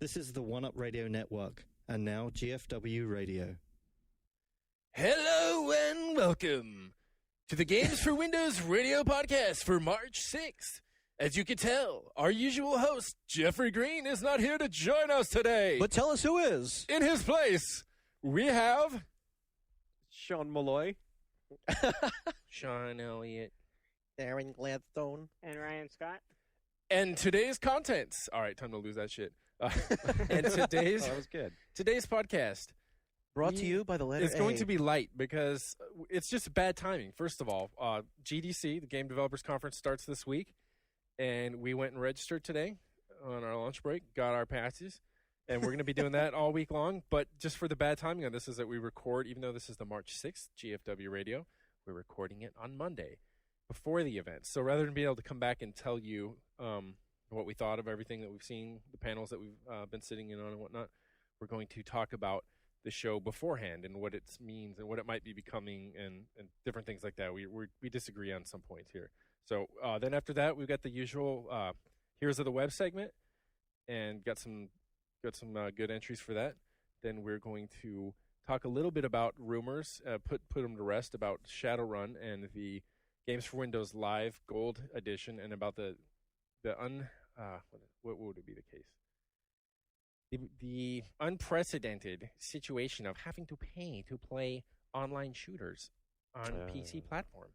This is the One Up Radio Network, and now GFW Radio. Hello and welcome to the Games for Windows radio podcast for March 6th. As you can tell, our usual host, Jeffrey Green, is not here to join us today. But tell us who is. In his place, we have... Sean Malloy. Sean Elliott. Darren Gladstone. And Ryan Scott. And today's contents. All right, time to lose that shit. And today's that was good. Today's podcast Brought to you by the letter It's A. going to be light because it's just bad timing. First of all, GDC, the Game Developers Conference, starts this week, and we went and registered today on our lunch break, got our passes, and we're going to be doing that all week long. But just for the bad timing on this is that we record, even though this is the March 6th GFW Radio, we're recording it on Monday before the event. So rather than being able to come back and tell you what we thought of everything that we've seen, the panels that we've been sitting in on and whatnot, we're going to talk about the show beforehand and what it means and what it might be becoming and different things like that. We disagree on some points here. So then after that, we've got the usual Heroes of the Web segment and got some good entries for that. Then we're going to talk a little bit about rumors, put them to rest about Shadowrun and the Games for Windows Live Gold Edition, and about what would it be the case? The unprecedented situation of having to pay to play online shooters on PC platform.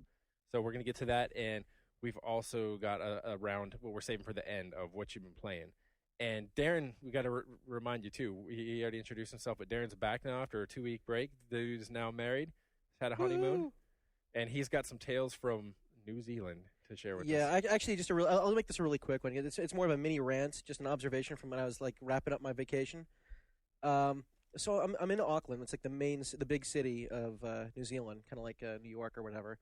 So we're going to get to that, and we've also got a round, what we're saving for the end, of what you've been playing. And Darren, we got to remind you, too. He already introduced himself, but Darren's back now after a 2-week break. The dude is now married. He's had a honeymoon. Woo! And he's got some tales from New Zealand to share with us. Yeah, actually, I'll make this a really quick one. It's more of a mini rant, just an observation from when I was wrapping up my vacation. So I'm in Auckland. It's like the big city of New Zealand, kind of like New York or whatever.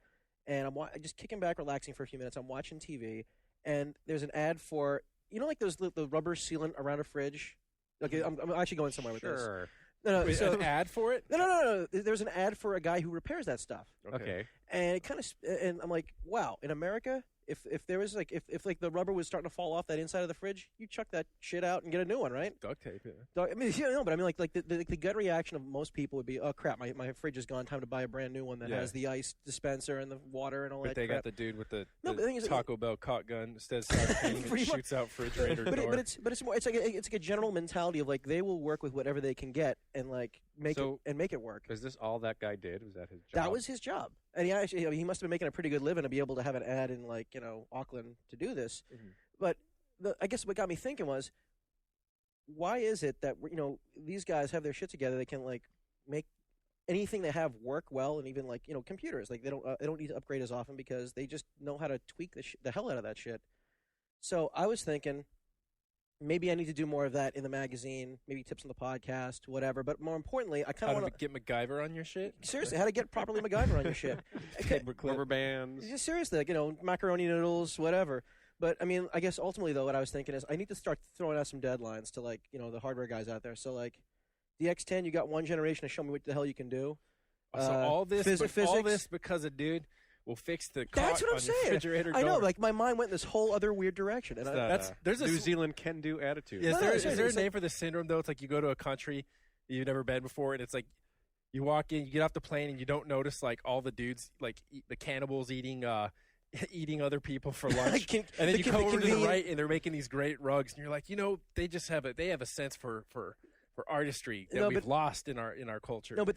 And I'm just kicking back, relaxing for a few minutes. I'm watching TV, and there's an ad for, like those the rubber sealant around a fridge. Okay, I'm actually going somewhere with this. Sure. No, Wait, so an ad for it? No. There's an ad for a guy who repairs that stuff. Okay. And it and I'm like, wow, in America, if there was if the rubber was starting to fall off that inside of the fridge, you chuck that shit out and get a new one, right? Duct tape, yeah. But I mean, the gut reaction of most people would be, oh crap, my fridge is gone, time to buy a brand new one that has the ice dispenser and the water and all that. But they crap. got the dude with the the thing is, Taco Bell caulk gun instead of sardine that shoots out refrigerator door. But it's more it's like a general mentality of they will work with whatever they can get and make it work. Is this all that guy did? Was that his job? That was his job, and he must have been making a pretty good living to be able to have an ad in Auckland to do this. Mm-hmm. But I guess what got me thinking was, why is it that these guys have their shit together? They can make anything they have work well, and even computers. They don't need to upgrade as often because they just know how to tweak the hell out of that shit. So I was thinking, maybe I need to do more of that in the magazine, maybe tips on the podcast, whatever. But more importantly, I kind of want to get MacGyver on your shit. Seriously, how to get properly MacGyver on your shit? Rubber bands. Just seriously, macaroni noodles, whatever. But I mean, I guess ultimately though, what I was thinking is I need to start throwing out some deadlines to the hardware guys out there. So the X10, you got one generation to show me what the hell you can do. So all this, physics. All this because a dude will fix the That's what I'm on saying. The refrigerator door. I know, my mind went in this whole other weird direction. And there's a New Zealand can-do attitude. Is there a name for this syndrome, though? It's you go to a country you've never been before, and it's you walk in, you get off the plane, and you don't notice, all the dudes, the cannibals eating other people for lunch. And then you come over to the right, and they're making these great rugs, and you're like, they just have a sense for artistry that we've lost in our culture. No, but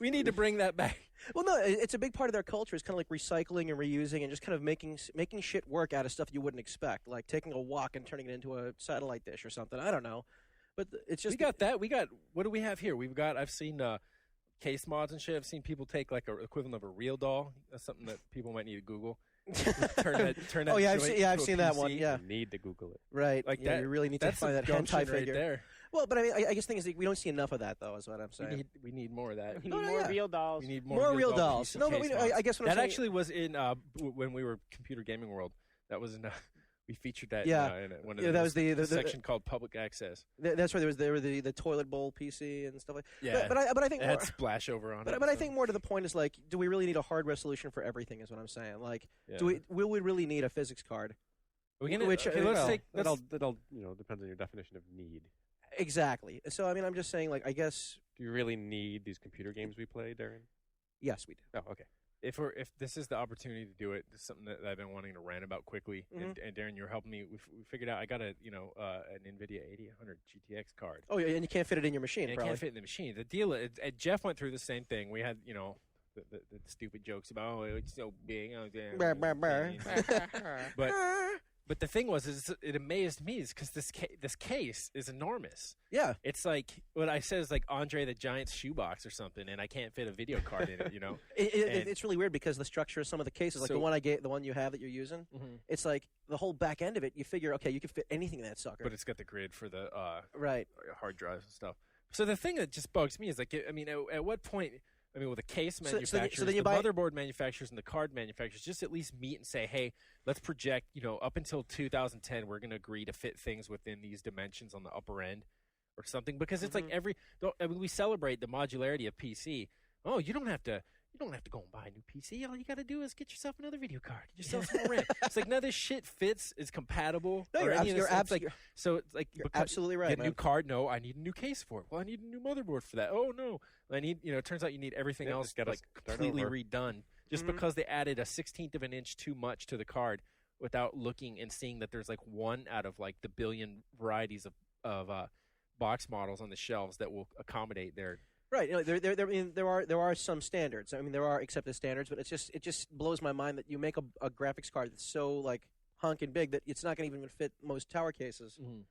we need to bring that back. Well, no, it's a big part of their culture. It's kind of recycling and reusing and just kind of making shit work out of stuff you wouldn't expect, like taking a wok and turning it into a satellite dish or something. I don't know, but it's just we got that. What do we have here? I've seen case mods and shit. I've seen people take an equivalent of a real doll. That's something that people might need to Google. turn that. Oh yeah, I've seen that one. Yeah, you need to Google it. Right, that. You really need to find that hentai figure there. Well, but I mean, I guess the thing is we don't see enough of that, though. Is what I'm saying. We need more of that. We need more real dolls. We need more real dolls. No, but I guess what I'm saying, actually was in when we were Computer Gaming World. That was in. We featured that. In one of that was the section called Public Access. That's where there were the toilet bowl PC and stuff like. Yeah, but I think it had splash over on it. But I think more to the point is do we really need a hardware solution for everything? Is what I'm saying. Will we really need a physics card? We're gonna, Which, okay, let's well, take That'll depends on your definition of need. Exactly. So I mean, I'm just saying, like, I guess Do you really need these computer games we play, Darren? yes, we do. Oh, okay. if this is the opportunity to do it, this is something that I've been wanting to rant about quickly. And Darren, you're helping me. We figured out I got an NVIDIA 8800 GTX card. Oh, yeah, and you can't fit it in your machine. And it probably. can't fit in the machine. The deal is, Jeff went through the same thing. We had the stupid jokes about it's so big. Oh, damn. Brr, brr, brr. But the thing was, it amazed me is because this case is enormous. Yeah, It's like what I said is like Andre the Giant's shoebox or something, and I can't fit a video card in it. it's really weird because the structure of some of the cases, like So- the one you have that you're using, it's like the whole back end of it. You figure, okay, you can fit anything in that sucker. But it's got the grid for the right. hard drives and stuff. So the thing that just bugs me is like, at what point? I mean, with the case manufacturers, then you the buy motherboard manufacturers, and the card manufacturers, just at least meet and say, hey, let's project, up until 2010, we're going to agree to fit things within these dimensions on the upper end or something. Because it's like we celebrate the modularity of PC. Oh, you don't have to go and buy a new PC. All you got to do is get yourself another video card. Get yourself some RAM. It's like, none of this shit fits, is compatible. No, you're absolutely right. Get a new card. No, I need a new case for it. Well, I need a new motherboard for that. Oh, no. I need, it turns out you need everything else completely redone just because they added a 16th of an inch too much to the card without looking and seeing that there's like one out of like the billion varieties of box models on the shelves that will accommodate their. Right. There are some standards. I mean, there are accepted standards, but it just blows my mind that you make a graphics card that's so like honking big that it's not going to even fit most tower cases. Mm-hmm.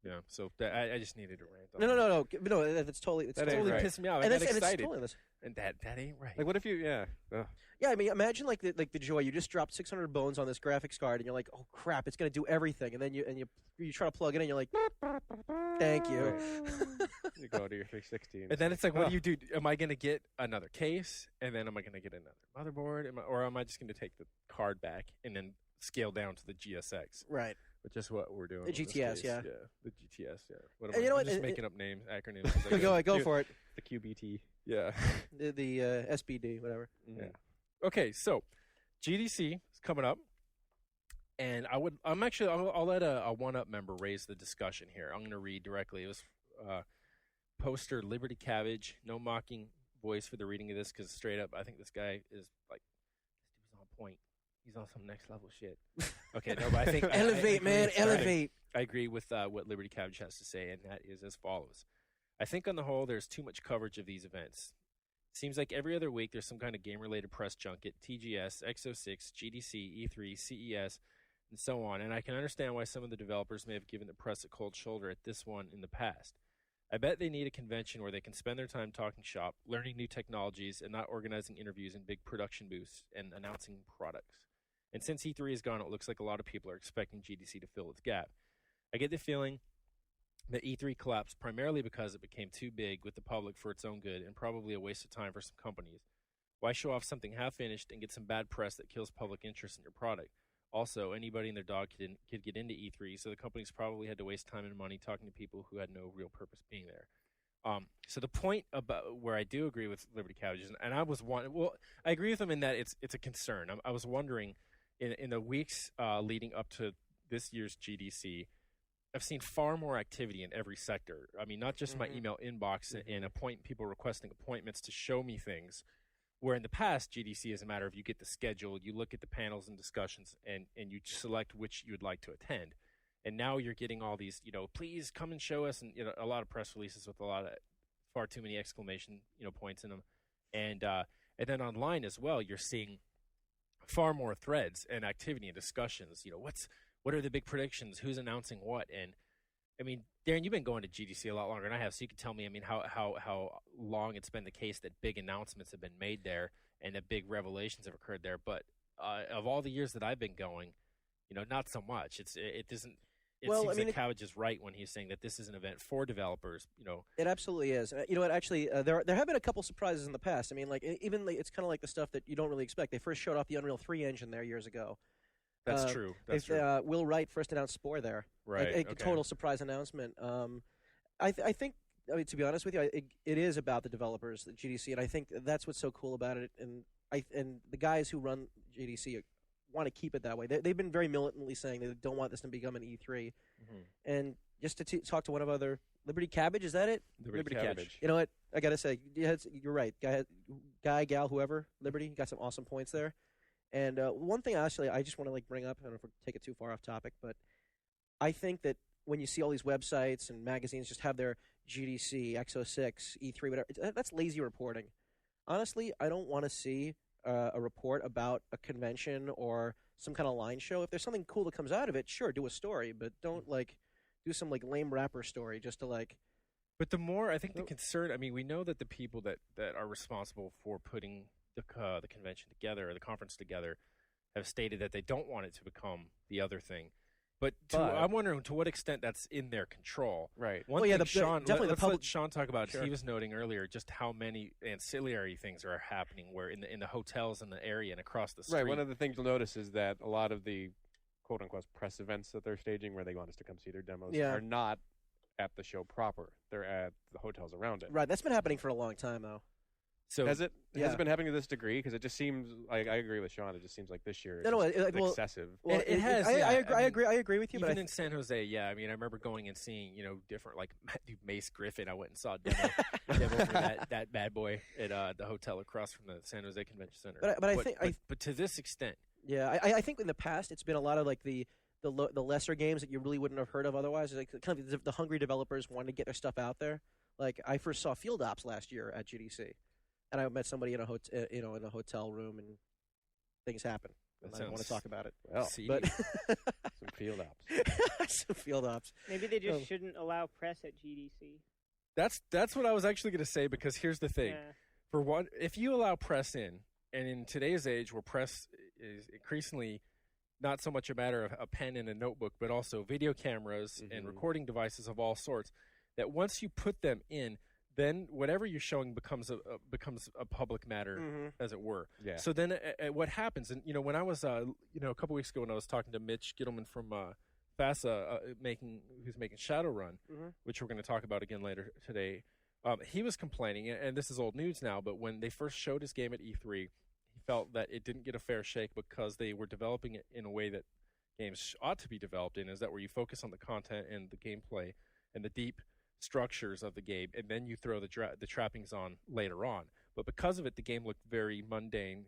Yeah. So I just needed to rant. No. That's totally Totally pissed me off. I got excited. And that ain't right. Like, what if you? Yeah. Ugh. Yeah, I mean, imagine like the joy. You just dropped 600 bones on this graphics card, and you're like, "Oh crap, it's gonna do everything." And then you try to plug it in, and you're like, "Thank you." Right. You go to your 360, and then it's like, what do you do? Am I gonna get another case, and then am I gonna get another motherboard, or am I just gonna take the card back and then scale down to the GSX? Right. Which is what we're doing. The GTS, yeah. The GTS, yeah. What And I'm just making up names, acronyms. Go for it. The QBT. Yeah. The SBD, whatever. Yeah. Okay, so GDC is coming up, and I'll let a one-up member raise the discussion here. I'm going to read directly. It was poster Liberty Cabbage. No mocking voice for the reading of this because straight up, I think this guy is like, this dude's on point. He's on some next level shit. Okay, no, but I think elevate. I agree with what Liberty Cabbage has to say, and that is as follows. I think on the whole, there's too much coverage of these events. Seems like every other week there's some kind of game-related press junket, TGS, X06, GDC, E3, CES, and so on, and I can understand why some of the developers may have given the press a cold shoulder at this one in the past. I bet they need a convention where they can spend their time talking shop, learning new technologies, and not organizing interviews in big production booths and announcing products. And since E3 is gone, it looks like a lot of people are expecting GDC to fill its gap. I get the feeling that E3 collapsed primarily because it became too big with the public for its own good and probably a waste of time for some companies. Why show off something half-finished and get some bad press that kills public interest in your product? Also, anybody and their dog could get into E3, so the companies probably had to waste time and money talking to people who had no real purpose being there. So the point about where I do agree with Liberty Cabbage, and I agree with him in that it's a concern. I was wondering, in the weeks leading up to this year's GDC, I've seen far more activity in every sector. I mean, not just my email inbox and people requesting appointments to show me things, where in the past, GDC is a matter of you get the schedule, you look at the panels and discussions, and you select which you would like to attend. And now you're getting all these, please come and show us, and a lot of press releases with a lot of far too many exclamation points in them. And then online as well, you're seeing far more threads and activity and discussions. What are the big predictions? Who's announcing what? And I mean, Darren, you've been going to GDC a lot longer than I have, so you can tell me, how long it's been the case that big announcements have been made there and that big revelations have occurred there. But of all the years that I've been going, not so much. It seems like Cabbage is right when he's saying that this is an event for developers. It absolutely is. You know what? Actually, there have been a couple surprises in the past. I mean, it's kind of like the stuff that you don't really expect. They first showed off the Unreal 3 engine there years ago. That's true. Will Wright first announced Spore there. Right. A total surprise announcement. I think, to be honest with you, it is about the developers, the GDC, and I think that's what's so cool about it. And the guys who run GDC want to keep it that way. They've been very militantly saying they don't want this to become an E3. And just to talk to one of other Liberty Cabbage, is that it? Liberty Cabbage. You know what? I gotta say, you're right. Guy, gal, whoever, Liberty, got some awesome points there. And one thing, actually, I just want to bring up. I don't know if we take it too far off topic, but I think that when you see all these websites and magazines just have their GDC, X06, E3, whatever, that's lazy reporting. Honestly, I don't want to see a report about a convention or some kind of line show. If there's something cool that comes out of it, sure, do a story, but don't do some lame rapper story just to But the more, I think the concern, I mean, we know that the people that are responsible for putting the convention together or the conference together have stated that they don't want it to become the other thing. But I'm wondering to what extent that's in their control. Right. One thing, Sean, definitely let's the public. let Sean talk about. Sure. He was noting earlier just how many ancillary things are happening, where in the hotels in the area and across the street. Right. One of the things you'll notice is that a lot of the quote unquote press events that they're staging, where they want us to come see their demos, are not at the show proper. They're at the hotels around it. Right. That's been happening for a long time, though. So has it Yeah. has it been happening to this degree? Because it just seems like I agree with Sean. It just seems like this year No, it's well, excessive. Well, It has, I yeah. agree with you. even But in San Jose, yeah. I mean, I remember going and seeing, different Mace Griffin. I went and saw a demo for that bad boy at the hotel across from the San Jose Convention Center. But I think but to this extent, I think in the past it's been a lot of the lesser games that you really wouldn't have heard of otherwise. It's kind of the hungry developers wanting to get their stuff out there. Like I first saw Field Ops last year at GDC, and I met somebody in a in a hotel room, and things happen. And I don't want to talk about it. Well, But some field ops. some Field Ops. Maybe they just shouldn't allow press at GDC. that's what I was actually going to say, because here's the thing. Yeah. For one, if you allow press in, and in today's age where press is increasingly not so much a matter of a pen and a notebook, but also video cameras and recording devices of all sorts, that once you put them in, then whatever you're showing becomes a public matter, as it were. Yeah. So then what happens, and when I was a couple weeks ago when I was talking to Mitch Gittleman from FASA, who's making Shadowrun, which we're going to talk about again later today, he was complaining, and this is old news now, but when they first showed his game at E3, he felt that it didn't get a fair shake because they were developing it in a way that games ought to be developed in, is that where you focus on the content and the gameplay and the deep structures of the game, and then you throw the trappings on later on. But because of it, the game looked very mundane,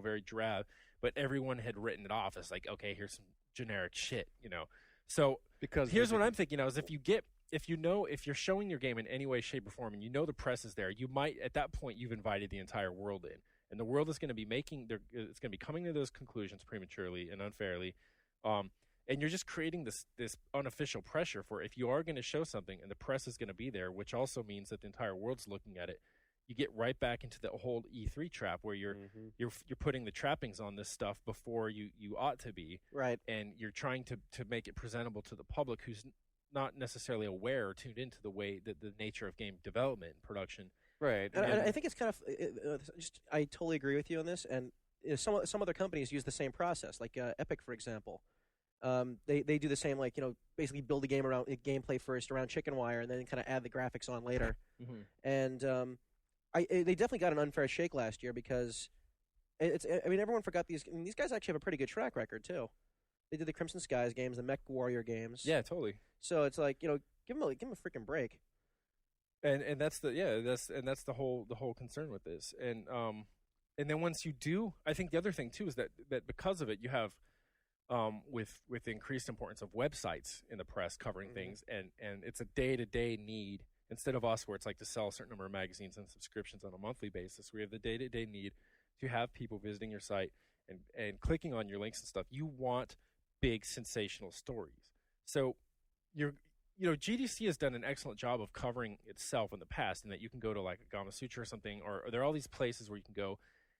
very drab, but everyone had written it off as okay, here's some generic shit, So Because here's what I'm thinking now is if you're showing your game in any way, shape, or form, and the press is there, you might, at that point, you've invited the entire world in. And the world is going to be it's going to be coming to those conclusions prematurely and unfairly. And you're just creating this unofficial pressure for, if you are going to show something and the press is going to be there, which also means that the entire world's looking at it, you get right back into the whole E3 trap where you're putting the trappings on this stuff before you ought to be. Right. And you're trying to make it presentable to the public who's not necessarily aware or tuned into the way that the nature of game development and production. Right. And I think it's kind of I totally agree with you on this. And some other companies use the same process, like Epic, for example. They do the same, basically build a game around gameplay first around chicken wire, and then kind of add the graphics on later. And they definitely got an unfair shake last year because everyone forgot these guys actually have a pretty good track record too. They did the Crimson Skies games, the Mech Warrior games. Yeah, totally. So it's give them a freaking break. And that's the whole concern with this. And then once you do, I think the other thing too is that because of it, you have with the increased importance of websites in the press covering things, and it's a day-to-day need instead of us where it's to sell a certain number of magazines and subscriptions on a monthly basis. We have the day-to-day need to have people visiting your site and clicking on your links and stuff. You want big sensational stories. So GDC has done an excellent job of covering itself in the past, in that you can go to a Gama Sutra or something, or there are all these places where you can go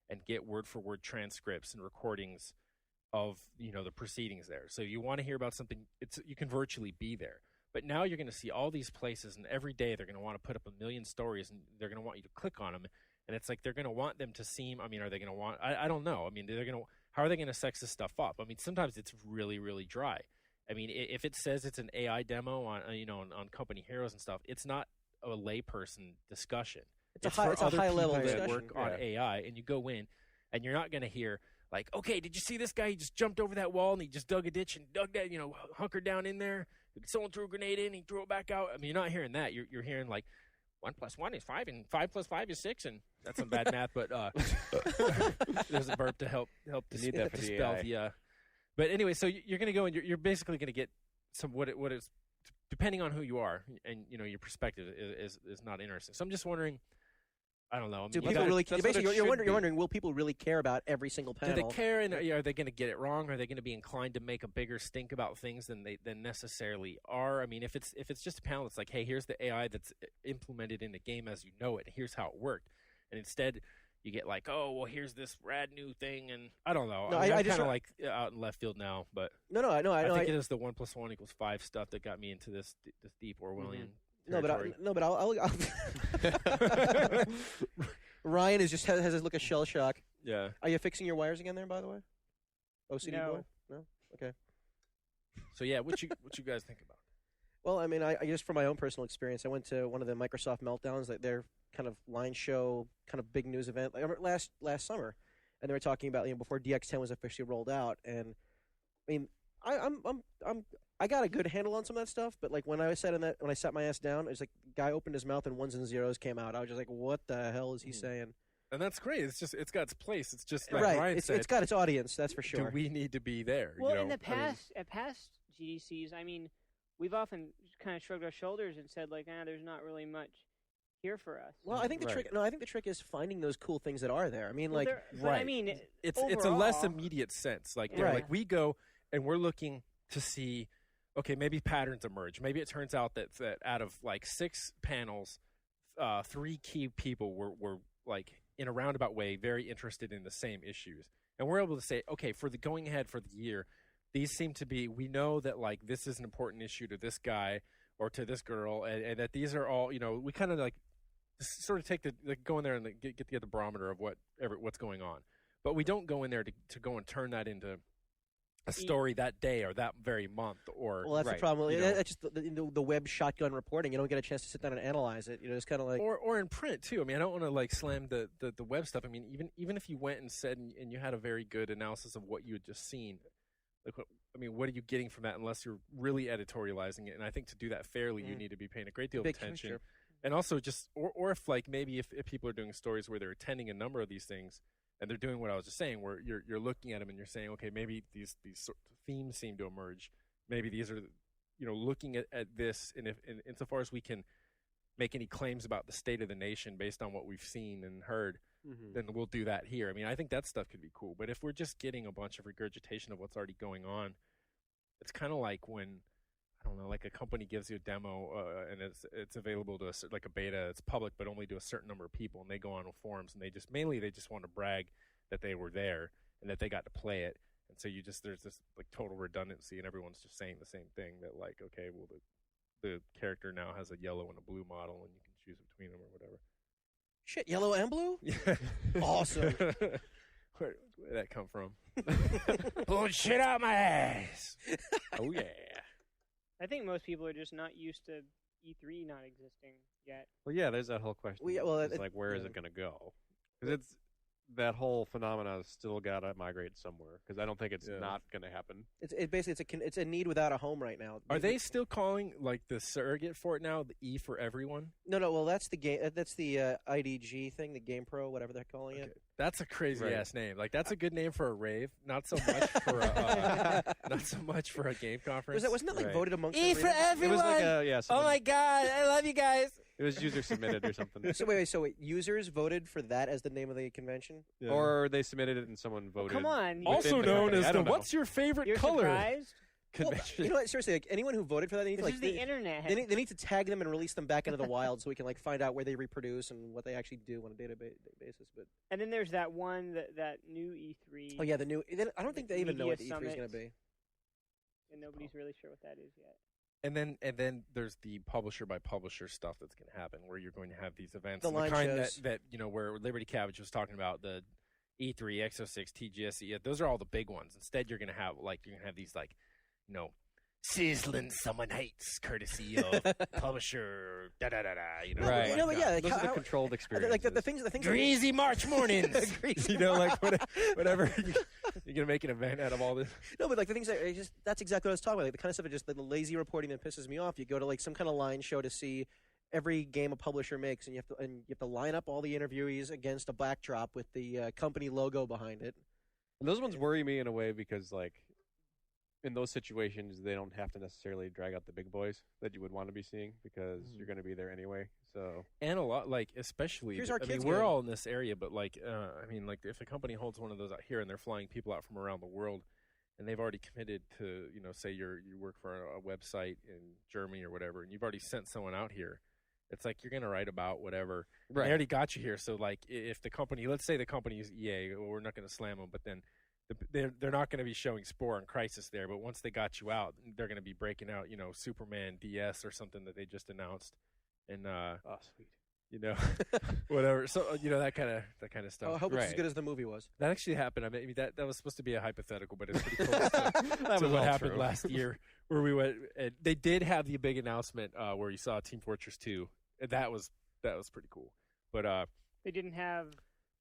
and get word-for-word transcripts and recordings of the proceedings there. So you want to hear about something, you can virtually be there. But now you're going to see all these places, and every day they're going to want to put up 1 million stories, and they're going to want you to click on them. And it's they're going to want them to seem. Are they going to want? I don't know. How are they going to sex this stuff up? Sometimes it's really, really dry. If it says it's an AI demo on company heroes and stuff, it's not a layperson discussion. It's a high level that discussion. work on AI, and you go in, and you're not going to hear, like, okay, did you see this guy? He just jumped over that wall and he just dug a ditch and dug that, hunkered down in there. Someone threw a grenade in, he threw it back out. I mean, you're not hearing that. You're hearing like 1 + 1 is 5, and 5 + 5 is 6, and that's some bad math, but there's a burp to help need that for the dispel AI. the. But anyway, so you're going to go and you're basically going to get some what is, depending on who you are, and your perspective is not interesting. So I'm just wondering. I don't know. Do people really? Basically, you're wondering, will people really care about every single panel? Do they care, and are they going to get it wrong? Are they going to be inclined to make a bigger stink about things than they necessarily are? I mean, if it's just a panel that's like, hey, here's the AI that's implemented in the game as you know it, and here's how it worked, and instead you get like, oh, well, here's this rad new thing, and I don't know. No, I'm kind of like out in left field now, but I think it is the 1 + 1 = 5 stuff that got me into this deep Orwellian. Mm-hmm. I'll Ryan has this look of shell shock. Yeah. Are you fixing your wires again there, by the way? OCD No. boy? No? Okay. So yeah, what you guys think about? Well, I mean, I just from my own personal experience, I went to one of the Microsoft meltdowns, like their kind of line show, kind of big news event, like last summer, and they were talking about before DX10 was officially rolled out, and I mean, I got a good handle on some of that stuff, but like when I sat my ass down, it was like the guy opened his mouth and ones and zeros came out. I was just like, what the hell is he saying? And that's great. It's got its place. It's just like right. Ryan said, it's got its audience. That's for sure. Do we need to be there? Well, in the past, at past GDCs, I mean, we've often kind of shrugged our shoulders and said like, there's not really much here for us. Well, I think the trick. No, I think the trick is finding those cool things that are there. I mean, right. I mean, it's a less immediate sense. Like, like we go and we're looking to see. Okay, maybe patterns emerge. Maybe it turns out that out of like 6 panels, 3 key people were like in a roundabout way very interested in the same issues, and we're able to say, okay, for the going ahead for the year, these seem to be. We know that like this is an important issue to this guy or to this girl, and that these are all. We kind of like sort of take go in there and get the barometer of what's going on, but we don't go in there to go and turn that into a story that day or that very month or that's the problem. That's just the web shotgun reporting. You don't get a chance to sit down and analyze it. It's kind of like or in print too. I mean, I don't want to like slam the web stuff. I mean, even if you went and said and you had a very good analysis of what you had just seen, like what are you getting from that unless you're really editorializing it? And I think to do that fairly, you need to be paying a great deal of attention. Sure. And also just or if like maybe if people are doing stories where they're attending a number of these things. And they're doing what I was just saying, where you're looking at them and you're saying, okay, maybe these sort of themes seem to emerge. Maybe these are, looking at this, and insofar as we can make any claims about the state of the nation based on what we've seen and heard, then we'll do that here. I mean, I think that stuff could be cool. But if we're just getting a bunch of regurgitation of what's already going on, it's kind of like when, I don't know, like a company gives you a demo and it's available to like a beta. It's public, but only to a certain number of people. And they go on forums and they just want to brag that they were there and that they got to play it. And so there's this like total redundancy, and everyone's just saying the same thing. That like, okay, well the character now has a yellow and a blue model, and you can choose between them or whatever. Shit, yellow and blue? Awesome. Where'd that come from? Blowing shit out my ass. Oh yeah. I think most people are just not used to E3 not existing yet. Well, yeah, there's that whole question. It's like, where is it going to go? Because that whole phenomena has still got to migrate somewhere. Because I don't think it's not going to happen. It's a need without a home right now. Are they still calling like the surrogate for it now the E for everyone? No. Well, that's the game. That's the IDG thing, the Game Pro, whatever they're calling it. That's a crazy ass name. Like that's a good name for a rave. Not so much for a game conference. Wasn't that like voted amongst E for everyone? It was like oh my god, I love you guys. It was user submitted or something. So wait, users voted for that as the name of the convention? Yeah. Or they submitted it and someone voted. Come on. Also known as the what's your favorite color? Surprised? Convention. Well, you know what? Seriously, like anyone who voted for that, they need this to is the internet. They need to tag them and release them back into the wild so we can like find out where they reproduce and what they actually do on a database basis. But and then there's that one that new E3. Oh yeah, the new. I don't think they even know what the E3 is going to be. And nobody's really sure what that is yet. And then there's the publisher by publisher stuff that's going to happen, where you're going to have these events, the line kind shows. that where Liberty Cabbage was talking about, the E3, X06, TGS. Those are all the big ones. Instead, you're going to have these sizzling someone hates, courtesy of publisher, da-da-da-da, you know? Right. You know, but yeah, like Those are the how- controlled experiences. Like the things. Greasy March mornings. Greasy you know, like whatever. You're gonna make an event out of all this. No, but like the things that are just that's exactly what I was talking about. Like the kind of stuff that just the lazy reporting that pisses me off. You go to like some kind of line show to see every game a publisher makes, and you have to line up all the interviewees against a backdrop with the company logo behind it. And those ones worry me in a way because, like, in those situations, they don't have to necessarily drag out the big boys that you would want to be seeing because you're going to be there anyway. So, and a lot, like, especially, Here's our kids we're game. all in this area, but like, like if a company holds one of those out here and they're flying people out from around the world, and they've already committed to, you know, say you work for a website in Germany or whatever, and you've already sent someone out here. It's like you're going to write about whatever. Right. They already got you here. So, like, if the company, let's say the company is EA, well, we're not going to slam them, but then they're not going to be showing Spore and Crisis there. But once they got you out, they're going to be breaking out, you know, Superman DS or something that they just announced. And, oh, sweet. you know, whatever. So, you know, that kind of stuff. Oh, I hope it's as Right. good as the movie was. That actually happened. I mean, that was supposed to be a hypothetical, but it's pretty close to, That to was what all happened true. last year, where we went. And they did have the big announcement where you saw Team Fortress 2. And that was pretty cool. But They didn't have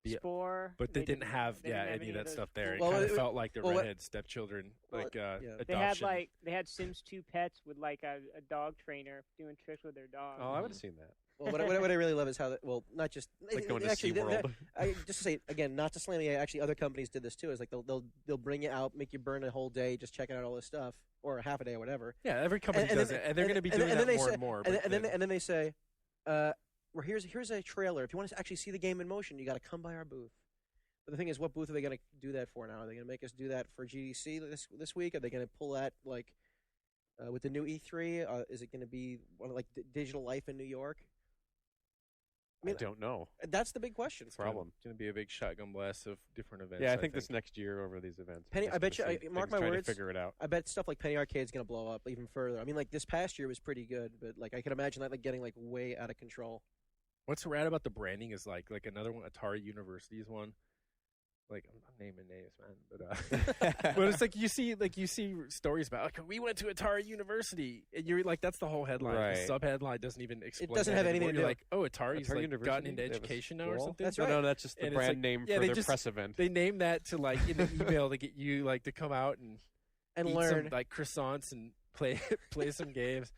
Yeah. Spore. but they didn't have they didn't have any of that those stuff there. It Well, kind of it- felt like the well, redhead stepchildren, well, like yeah. adoption. They had Sims 2 pets with like a dog trainer doing tricks with their dog. Oh, I would have seen that. Well, what I really love is how that. Well, not just Like going to actually, SeaWorld. just to say again, not to slam EA. Actually, other companies did this too. Is like they'll bring you out, make you burn a whole day just checking out all this stuff, or half a day or whatever. Yeah, every company And does then- it, and they're going to be and doing then that they more say- and more. And but then they say, well, here's a trailer. If you want to actually see the game in motion, you got to come by our booth. But the thing is, what booth are they going to do that for now? Are they going to make us do that for GDC this week? Are they going to pull that like with the new E3? Is it going to be one of like Digital Life in New York? I don't know. That's the big question. Problem. It's going to be a big shotgun blast of different events. Yeah, I think this next year over these events. Penny- we're just I bet gonna you- see mark things my trying words. to figure it out. I bet stuff like Penny Arcade's going to blow up even further. I mean, like this past year was pretty good, but like I can imagine that like getting like way out of control. What's rad about the branding is like another one, Atari University's one. Like I'm not naming names, man, but but it's like you see stories about like we went to Atari University, and you're like that's the whole headline. Right. The sub headline doesn't even explain. doesn't that have anything anymore. to You're do. like, oh, Atari's Atari like University? gotten into They have a education now or school? something. That's No, right. no, that's just the And it's brand like- name yeah, for they their just- press event. They named that to like in the email to get you like to come out and And eat learn. some like croissants and play some games.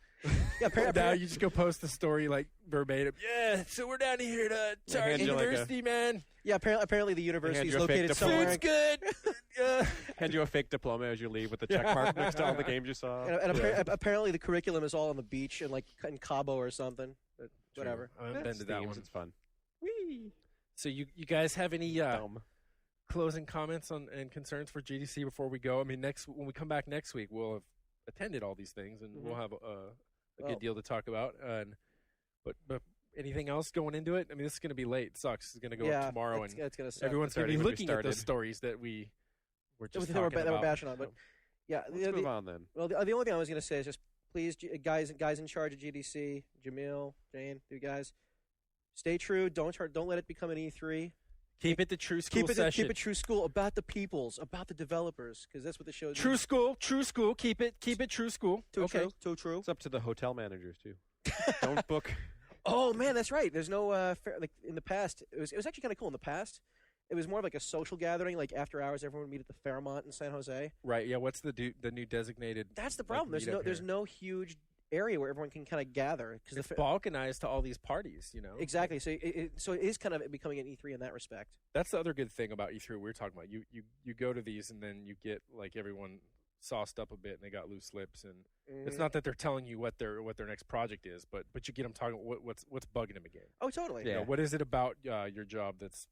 Yeah, Now you just go post the story like verbatim. Yeah, so we're down here at They Atari hand you like a- University, man. Yeah, apparently the university is you a fake located diploma. somewhere. Food's good. Yeah. Hand you a fake diploma as you leave with the check mark next to all the games you saw. And apparently the curriculum is all on the beach and like in Cabo or something. But whatever. I haven't been to that Steams, one. It's fun. So you guys have any Dumb. closing comments on and concerns for GDC before we go? I mean, when we come back next week, we'll have attended all these things and we'll have a Well- good deal to talk about. But anything else going into it? I mean, this is going to be late. It sucks. It's going to go up tomorrow, and it's gonna suck. everyone's going to be already looking at those started. stories that we were just that we're talking about. bashing on. But yeah, Let's move on then. well, the only thing I was going to say is just please, guys in charge of GDC, Jamil, Jane, you guys, stay true. Don't let it become an E3. Keep it the true school Keep it session. true school about the peoples, about the developers, because that's what the show. True school. Keep it true school. Too Okay. true. Too true. It's up to the hotel managers too. Don't book. Oh man, that's right. There's no like in the past. It was actually kind of cool. In the past, it was more of like a social gathering, like after hours. Everyone would meet at the Fairmont in San Jose. Right. Yeah. What's the new designated? That's the like, problem. meetup There's here? no huge area where everyone can kind of gather because It's balkanized to all these parties. You know. exactly. So it is kind of becoming an E3 in that respect. That's the other good thing about E3 we were talking about. You go to these and then you get like everyone sauced up a bit and they got loose lips and it's not that they're telling you what their next project is, but you get them talking what's bugging them again. Oh, totally. You know, Yeah. what is it about your job that's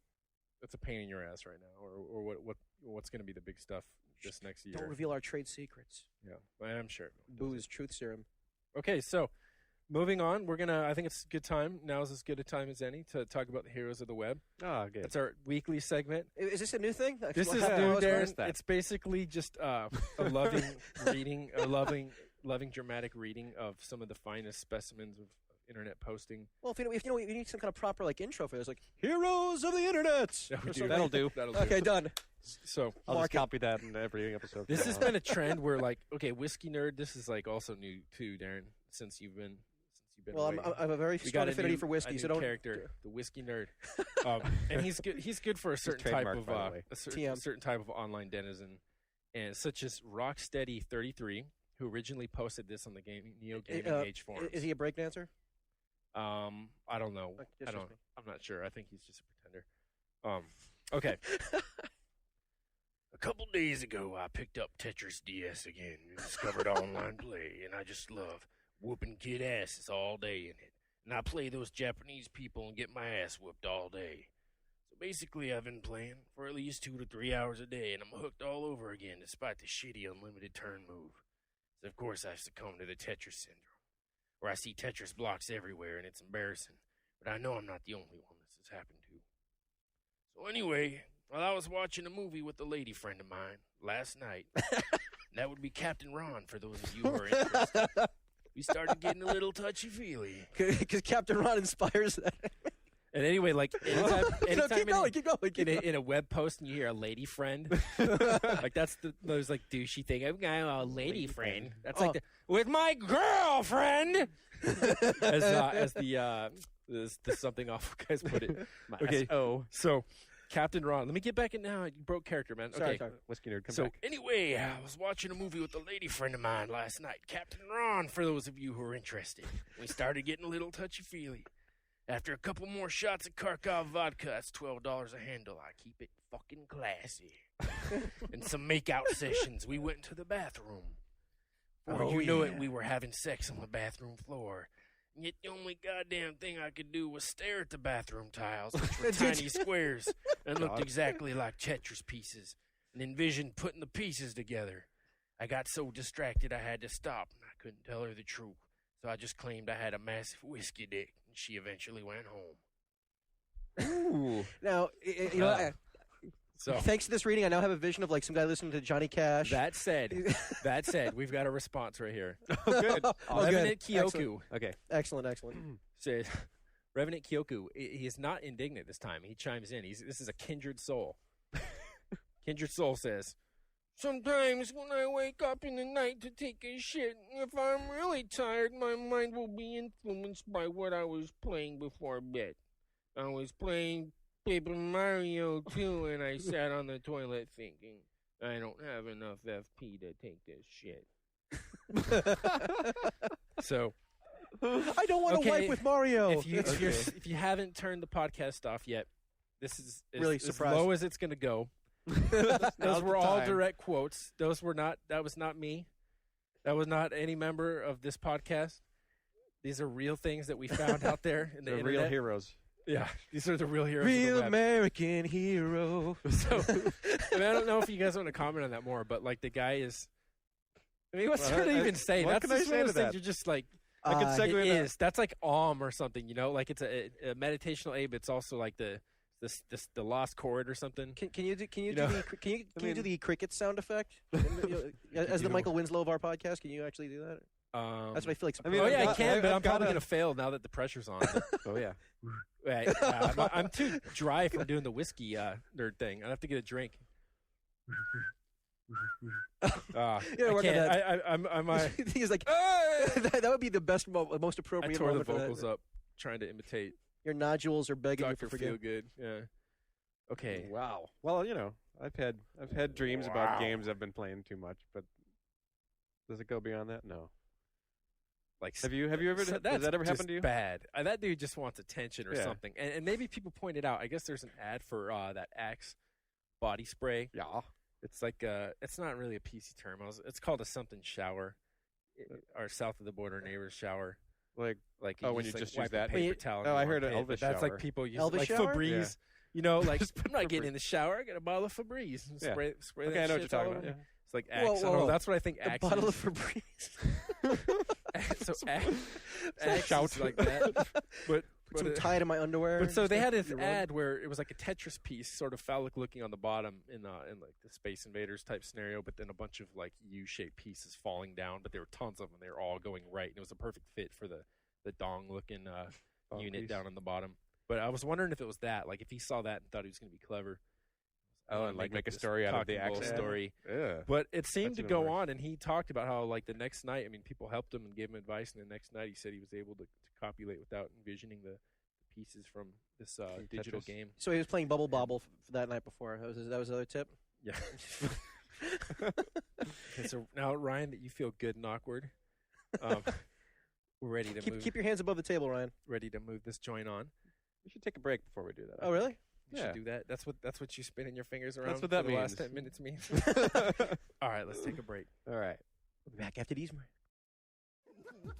a pain in your ass right now, or what's going to be the big stuff this next year? Don't reveal our trade secrets. Yeah, I'm sure. Booze, truth serum. Okay, so moving on, I think it's a good time. Now is as good a time as any to talk about the heroes of the web. Oh, good. That's our weekly segment. Is this a new thing? This is How- new, how is Darren. that? It's basically just a loving reading, a loving dramatic reading of some of the finest specimens of internet posting. Well, if you need some kind of proper like intro for this, like heroes of the internet. That we do. That'll do. That'll do. Okay, done. So I'll just copy that in every episode. this has been a trend where, like, okay, whiskey nerd. This is like also new too, Darren. Since you've been Well, away. I have a very We strong got a affinity new- for whiskey, a so new don't. character, the whiskey nerd, and he's good. He's good for a certain type trademarked, of by the way. a TM. certain type of online denizen, and such as Rocksteady33, who originally posted this on the Neo Gaming Age forums. Is he a breakdancer? I don't know. That's I just don't. me. I'm not sure. I think he's just a pretender. Okay. A couple days ago, I picked up Tetris DS again and discovered online play, and I just love whooping kid asses all day in it. And I play those Japanese people and get my ass whooped all day. So basically, I've been playing for at least 2 to 3 hours a day, and I'm hooked all over again despite the shitty unlimited turn move. So of course, I've succumbed to the Tetris syndrome, where I see Tetris blocks everywhere, and it's embarrassing. But I know I'm not the only one this has happened to. So anyway, while I was watching a movie with a lady friend of mine last night, that would be Captain Ron for those of you who are interested, we started getting a little touchy-feely. Because Captain Ron inspires that. And anyway, like, anytime keep going. in a web post and you hear a lady friend, like, that's those, like, douchey thing. I've got a lady friend. That's like with my girlfriend! as the something awful guys put it. Okay, so Captain Ron. Let me get back in now. You broke character, man. Okay. Sorry. Whiskey nerd, come So back. anyway, I was watching a movie with a lady friend of mine last night, Captain Ron, for those of you who are interested. We started getting a little touchy-feely. After a couple more shots of Kharkov vodka, that's $12 a handle. I keep it fucking classy. And some make-out sessions. We went into the bathroom. You know it, we were having sex on the bathroom floor. And yet the only goddamn thing I could do was stare at the bathroom tiles, which were tiny squares and looked exactly like Tetris pieces, and envisioned putting the pieces together. I got so distracted I had to stop, and I couldn't tell her the truth. So I just claimed I had a massive whiskey dick, and she eventually went home. Ooh. Now, you know, So thanks to this reading, I now have a vision of like some guy listening to Johnny Cash. that said, we've got a response right here. Oh, good. Revenant good. Kyoku Okay. Excellent. said, Revenant Kyoku, he is not indignant this time. He chimes in. This is a kindred soul. Kindred soul says, sometimes when I wake up in the night to take a shit, if I'm really tired, my mind will be influenced by what I was playing before bed. I was playing Paper Mario 2, and I sat on the toilet thinking, I don't have enough FP to take this shit. So, I don't want to Okay, wipe with Mario. if you haven't turned the podcast off yet, this is Really as surprised. low as it's going to go. Those were all direct quotes. That was not me. That was not any member of this podcast. These are real things that we found out there in the They're internet. real heroes. Yeah, these are the real heroes. of Real the web. American hero. So, I don't know if you guys want to comment on that more, but like the guy is. I mean, what's there to even say? what That's can I just say one of to those things that? you're just like. I could Uh, segue It that. is. That's like Om or something, you know? Like it's a meditational aid, but it's also like the lost chord or something. Can you do know, you do the cricket sound effect? As the Michael Winslow of our podcast, can you actually do that? That's what I feel like. I mean, oh yeah, I I've can, but I've I'm probably got gonna fail now that the pressure's on. Oh yeah. Right, I'm too dry from doing the whiskey nerd thing. I'd have to get a drink. Yeah, I work on can't. that. I'm He's like, that would be the best, most I appropriate tore the moment for that. vocals up trying to imitate Your nodules are begging you Dr. for forgiveness. Feelgood. Yeah. Okay. Wow. Well, you know, I've had dreams about games I've been playing too much, but does it go beyond that? No. Like, Have you ever? so Has that's that ever just happened to you? Bad. That dude just wants attention or Yeah. something. And maybe people pointed out. I guess there's an ad for that Axe body spray. Yeah. It's like it's not really a PC term. It's called a something shower, our south of the border neighbor's shower. Like when you just use wipe a that? paper towel. Oh, I and heard warm an it, but Elvis that's shower. like people use Elvis like shower? Febreze. Yeah. You know, like Just put I'm not getting Febreze. in the shower. I got a bottle of Febreze. And Yeah. spray Okay, that I know what shit you're all talking over about. me. It's like Axe. Whoa, I don't know. whoa. That's what I think A Axe bottle is. of Febreze. So Axe is like that. But Some tie to my underwear. But so they had this You're wrong. ad where it was like a Tetris piece, sort of phallic looking on the bottom in like the Space Invaders type scenario, but then a bunch of like U-shaped pieces falling down, but there were tons of them. They were all going right, and it was a perfect fit for the dong looking unit piece. down on the bottom. But I was wondering if it was that, like if he saw that and thought he was going to be clever. Oh, and like make a story out of the actual story. Yeah. But it seemed to even go worse. on, and he talked about how like the next night, I mean, people helped him and gave him advice, and the next night he said he was able to copulate without envisioning the pieces from this digital Tetris. game. So he was playing Bubble Bobble for that night before. That was the other tip. Yeah. Okay, so now, Ryan, that you feel good and awkward, we're ready to Keep your hands above the table, Ryan. ready to move this joint on. We should take a break before we do that. Oh, really? You Yeah. should do that. That's what you spinning your fingers around. That's what that for the last means. 10 minutes means. All right, let's take a break. All right. We'll be back after these.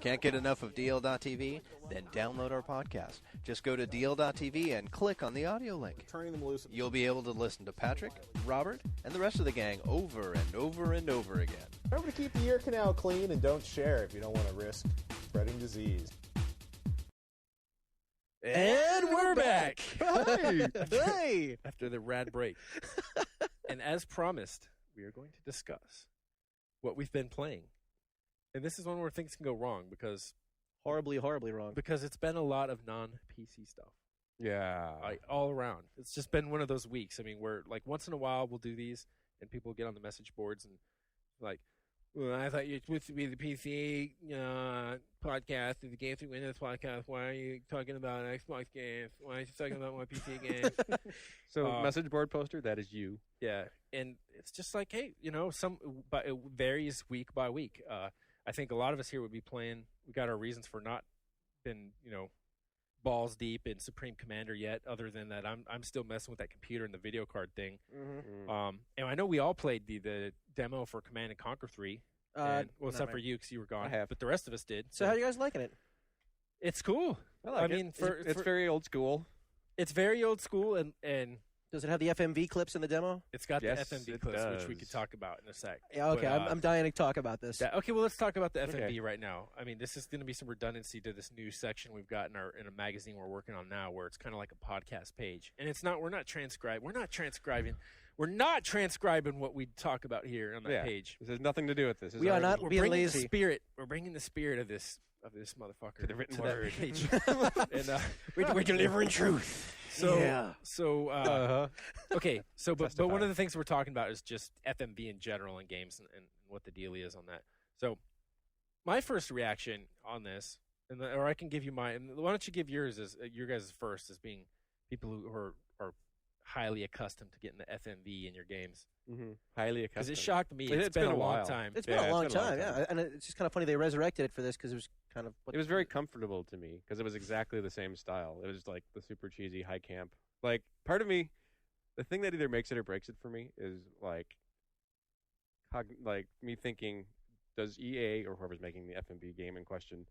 Can't get enough of DL.TV? Then download our podcast. Just go to DL.TV and click on the audio link. Turning them loose. You'll be able to listen to Patrick, Robert, and the rest of the gang over and over and over again. Remember to keep the ear canal clean and don't share if you don't want to risk spreading disease. And we're back. Hey! After the rad break. And as promised, we are going to discuss what we've been playing. And this is one where things can go wrong because Horribly, horribly wrong. it's been a lot of non-PC stuff. Yeah. Like all around. It's just been one of those weeks. I mean, where like once in a while we'll do these and people get on the message boards and like, well, I thought you were supposed to be the PC podcast, the Game Through Windows podcast. Why are you talking about Xbox games? Why are you talking about my PC games? So message board poster, that is you. Yeah, and it's just like, hey, but it varies week by week. I think a lot of us here would be playing. We got our reasons for not been, balls deep in Supreme Commander yet. Other than that, I'm still messing with that computer and the video card thing. Mm-hmm. And I know we all played the demo for Command and Conquer 3. And, well, except for you because you were gone. I have. But the rest of us did. So how you guys liking it? It's cool. I like it. mean, It's very old school. it's very old school, and Does it have the FMV clips in the demo? it's got Yes, the FMV it clips, which we could does. talk about in a sec. Yeah, okay. But, I'm dying to talk about this. Okay, well, let's talk about the FMV Okay. right now. I mean, this is going to be some redundancy to this new section we've got in a magazine we're working on now, where it's kind of like a podcast page, and we're not transcribing what we talk about here on that Yeah. page. This has nothing to do with this. This We is are our- not We're being bringing lazy. the spirit. We're bringing the spirit of this motherfucker To the written that word. page. And We're delivering truth. Okay, but Testify. one of the things we're talking about is just FMV in general in games and what the deal is on that. So my first reaction on this, or I can give you mine. Why don't you give yours as your guys' first, as being people who are highly accustomed to getting the FMV in your games, Highly because accustomed. it shocked me. It's been been a a long while. time. It's been Yeah, a long it's been a long time, yeah. And it's just kind of funny they resurrected it for this because it was kind of... It was very comfortable to me because it was exactly the same style. It was like the super cheesy high camp. Like, part of me, the thing that either makes it or breaks it for me is like me thinking, does EA or whoever's making the FMV game in question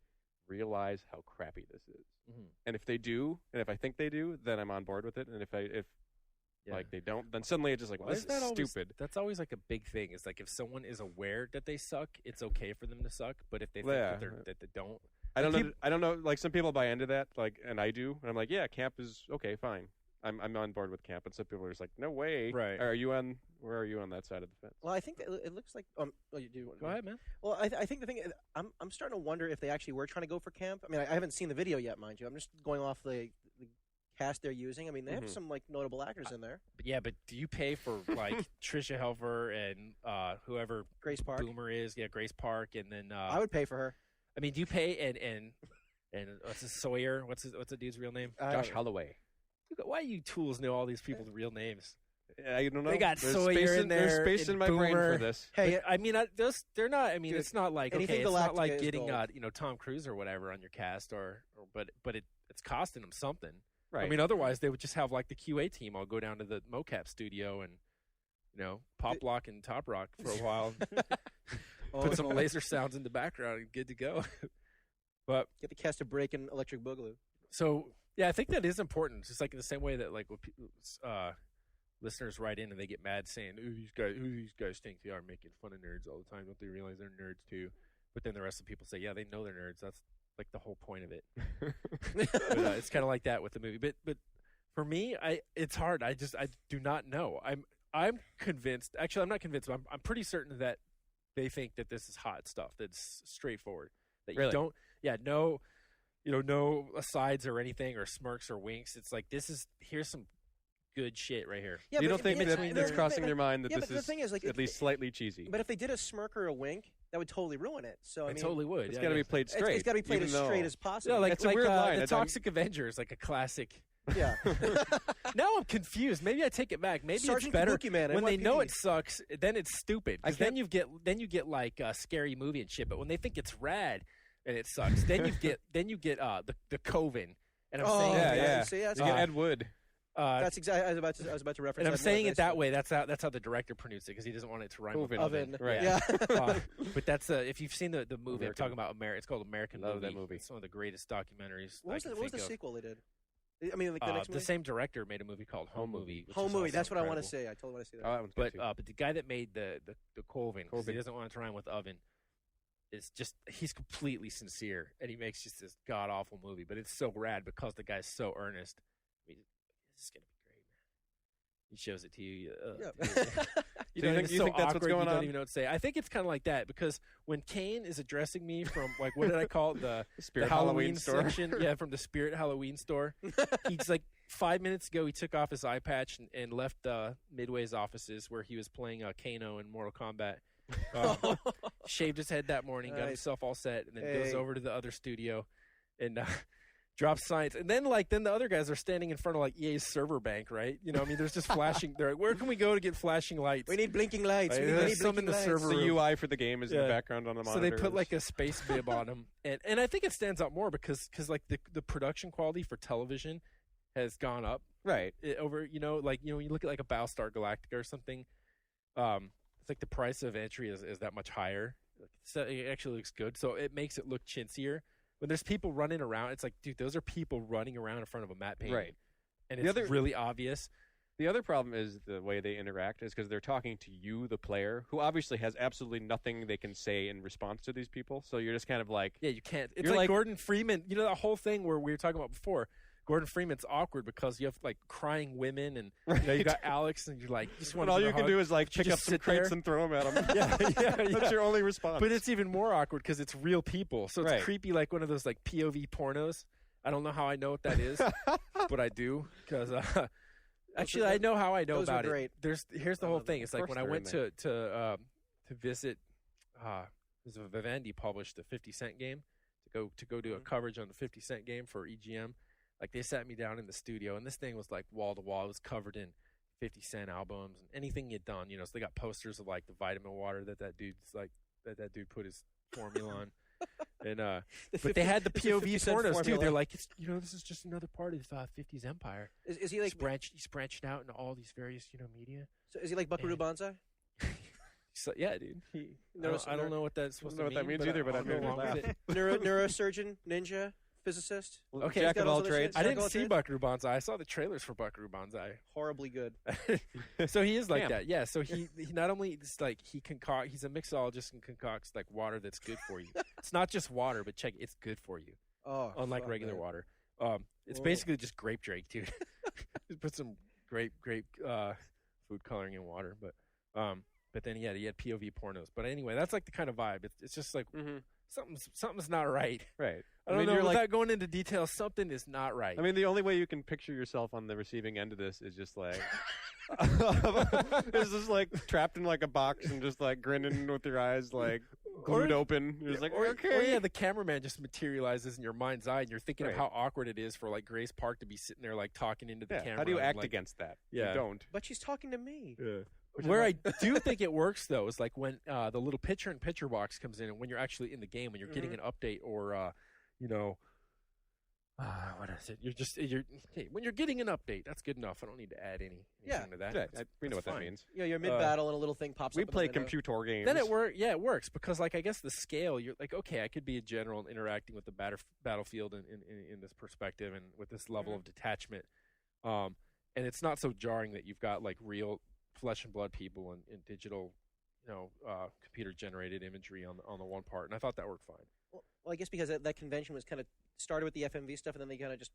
realize how crappy this is? Mhm. And if they do, and if I think they do, then I'm on board with it. And if Yeah. like they don't, then suddenly it's just like, well, this Isn't that is always- stupid. That's always like a big thing. Is like if someone is aware that they suck, it's okay for them to suck. But if they think Yeah. that they don't, I don't Like, know. I don't know. Like some people buy into that, like, and I do, and I'm like, yeah, camp is okay, fine. I'm on board with camp, and some people are just like, no way. Right. Are you on? Where are you on that side of the fence? Well, I think that it looks like... you do. go ahead, man. Well, I think the thing is, I'm starting to wonder if they actually were trying to go for camp. I mean, I haven't seen the video yet, mind you. I'm just going off the cast they're using. I mean, they have some like notable actors in there. But do you pay for like Trisha Helfer and whoever Grace Park. Boomer is? Yeah, Grace Park, and then I would pay for her. I mean, do you pay and what's his Sawyer? What's the dude's real name? Josh Holloway. Why you tools know all these people's real names? I don't know. They got There's Sawyer space in there. There's space and in my brain Boomer. for this. Hey, But, I mean, they're not. I mean, Dude, it's not like anything it's not Galactica like is getting gold. Tom Cruise or whatever on your cast, but it's costing them something. Right. I mean, otherwise they would just have like the QA team all go down to the mocap studio and pop lock and top rock for a while, put some laser sounds in the background and good to go. But Get the cast to break in Electric Boogaloo. so yeah, I think that is important. Just like in the same way that like when listeners write in and they get mad saying, who these guys think they are, making fun of nerds all the time. Don't they realize they're nerds too? But then the rest of the people say, yeah, they know they're nerds. That's like the whole point of it. But, it's kind of like that with the movie. But for me, it's hard. I do not know. I'm convinced. Actually, I'm not convinced. But I'm pretty certain that they think that this is hot stuff. That's straightforward. That you Really? don't. Yeah. No. No asides or anything or smirks or winks. It's like here's some good shit right here. Yeah, you but don't think if- that's crossing their mind that yeah, this but the is thing is, like, at least slightly cheesy? But if they did a smirk or a wink, that would totally ruin it. So I It mean, totally would. It's yeah, got to yeah. be played straight. It's got to be played even as straight though- as possible. Yeah, like It's a weird line. the It's- I'm- Toxic Avenger is like a classic. Yeah. Now I'm confused. Maybe I take it back. Maybe Sergeant it's better Kabuki Man, when they know NYPD. it sucks. Then it's stupid. I 'Cause then you get like a scary movie and shit. But when they think it's rad and it sucks, then you get the Coven. And I'm saying yeah. See, that's, You get Ed Wood. that's exactly. I was about to reference. and I'm that saying more it that nicely. way. That's how the director pronounced it because he doesn't want it to rhyme with Coven. oven. Oven. Right. Yeah. But that's if you've seen the movie, I'm American. talking about It's called American Love Movie. that movie. It's one of the greatest documentaries. What was I the, can what was the think of. sequel they did? I mean, like the next The movie. same director made a movie called Home Movie. which Home is movie. also That's what I want to incredible. say. I totally want to see that. Oh, that one's good But too. but the guy that made the Colvin, 'cause he Colvin. doesn't want it to rhyme with oven, is just he's completely sincere, and he makes just this god awful movie. But it's so rad because the guy's so earnest. I mean, this is gonna be great, man. He shows it to you. Yeah. You So know, you it's think so that's what's awkward, going you don't on? even know what to say. I think it's kind of like that because when Kane is addressing me from like what did I call it the Spirit Halloween store. section? Yeah, from the Spirit Halloween store. He's like 5 minutes ago he took off his eye patch and left Midway's offices where he was playing Kano in Mortal Kombat. Shaved his head that morning, got Nice. himself all set, and then goes Hey. over to the other studio and drops signs. And then the other guys are standing in front of like EA's server bank, right? You know, I mean, there's just flashing. They're like, where can we go to get flashing lights? We need blinking lights. Right, We there's need some in blinking the lights. server The room. UI for the game is in Yeah. the background on the So monitor. they put like a space bib on him, and I think it stands out more because like the production quality for television has gone up right. over you know you look at like a Battlestar Galactica or something, it's like the price of entry is that much higher. So it actually looks good, so it makes it look chintzier. When there's people running around, it's like, dude, those are people running around in front of a matte painting, Right. and The it's other- really obvious. The other problem is the way they interact is because they're talking to you, the player, who obviously has absolutely nothing they can say in response to these people. So you're just kind of like, Yeah, you can't. It's You're like like- Gordon Freeman. You know that whole thing where we were talking about before. Gordon Freeman's awkward because you have like crying women, and you know, you got Alex, and you're like, you just want and all to you can do is like You pick up just some sit crates there. and throw them at them. yeah. That's your only response. But it's even more awkward because it's real people, so it's Right. creepy, like one of those like POV pornos. I don't know how I know what that is, but I do because actually I know how I know those were about it. great. Here's the whole thing. It's like course when I they're went in to visit. Vivendi published a 50 Cent game to go do a coverage on the 50 Cent game for EGM. Like they sat me down in the studio, and this thing was like wall to wall. It was covered in 50 Cent albums and anything he'd done. You know, so they got posters of like the vitamin water that dude's like that dude put his formula on. And but they had the it's a POV 50 Cent pornos too. formula. They're like, it's, you know, this is just another part of 50's empire. Is he like? He's branching out into all these various media. So is he like Buckaroo Banzai? So yeah, dude. I don't know what that's supposed know to what that mean means either, but I'll I go made it along laugh. with it. Neurosurgeon, ninja, physicist. Okay, Jack got of all all those trades. shit. I Jack didn't of all see trades? Buckaroo Banzai. I saw the trailers for Buckaroo Banzai. Horribly good. So he is like Damn. that, yeah. So he not only is like he's a mixologist and concocts like water that's good for you. It's not just water, but check it's good for you, Oh, unlike fuck, regular man. water. It's Whoa. basically just grape drake, dude. Just put some grape food coloring in water, but then he had POV pornos. But anyway, that's like the kind of vibe. It's just like something's not right. Right. I don't mean, know. you're Without like, going into detail, something is not right. I mean, the only way you can picture yourself on the receiving end of this is just like, it's just like trapped in like a box and just like grinning with your eyes like glued open. You're just like, or okay. yeah, the cameraman just materializes in your mind's eye, and you're thinking Right. of how awkward it is for like Grace Park to be sitting there like talking into the Yeah, camera. how do you and, act like, against that? Yeah. You don't. But she's talking to me. Where I do think it works though is like when the little picture-in-picture box comes in, and when you're actually in the game, when you're getting an update, or what is it? When you're getting an update, that's good enough. I don't need to add anything to that. Yeah, we know what that fine. means. Yeah, you're mid battle and a little thing pops We up. in the play window. computer games. Then it works because like I guess the scale, you're like, okay, I could be a general and interacting with the battlefield in this perspective and with this level of detachment, and it's not so jarring that you've got like real flesh and blood people and digital, computer generated imagery on the one part, and I thought that worked fine. Well, I guess because that convention was kind of started with the FMV stuff, and then they kind of just,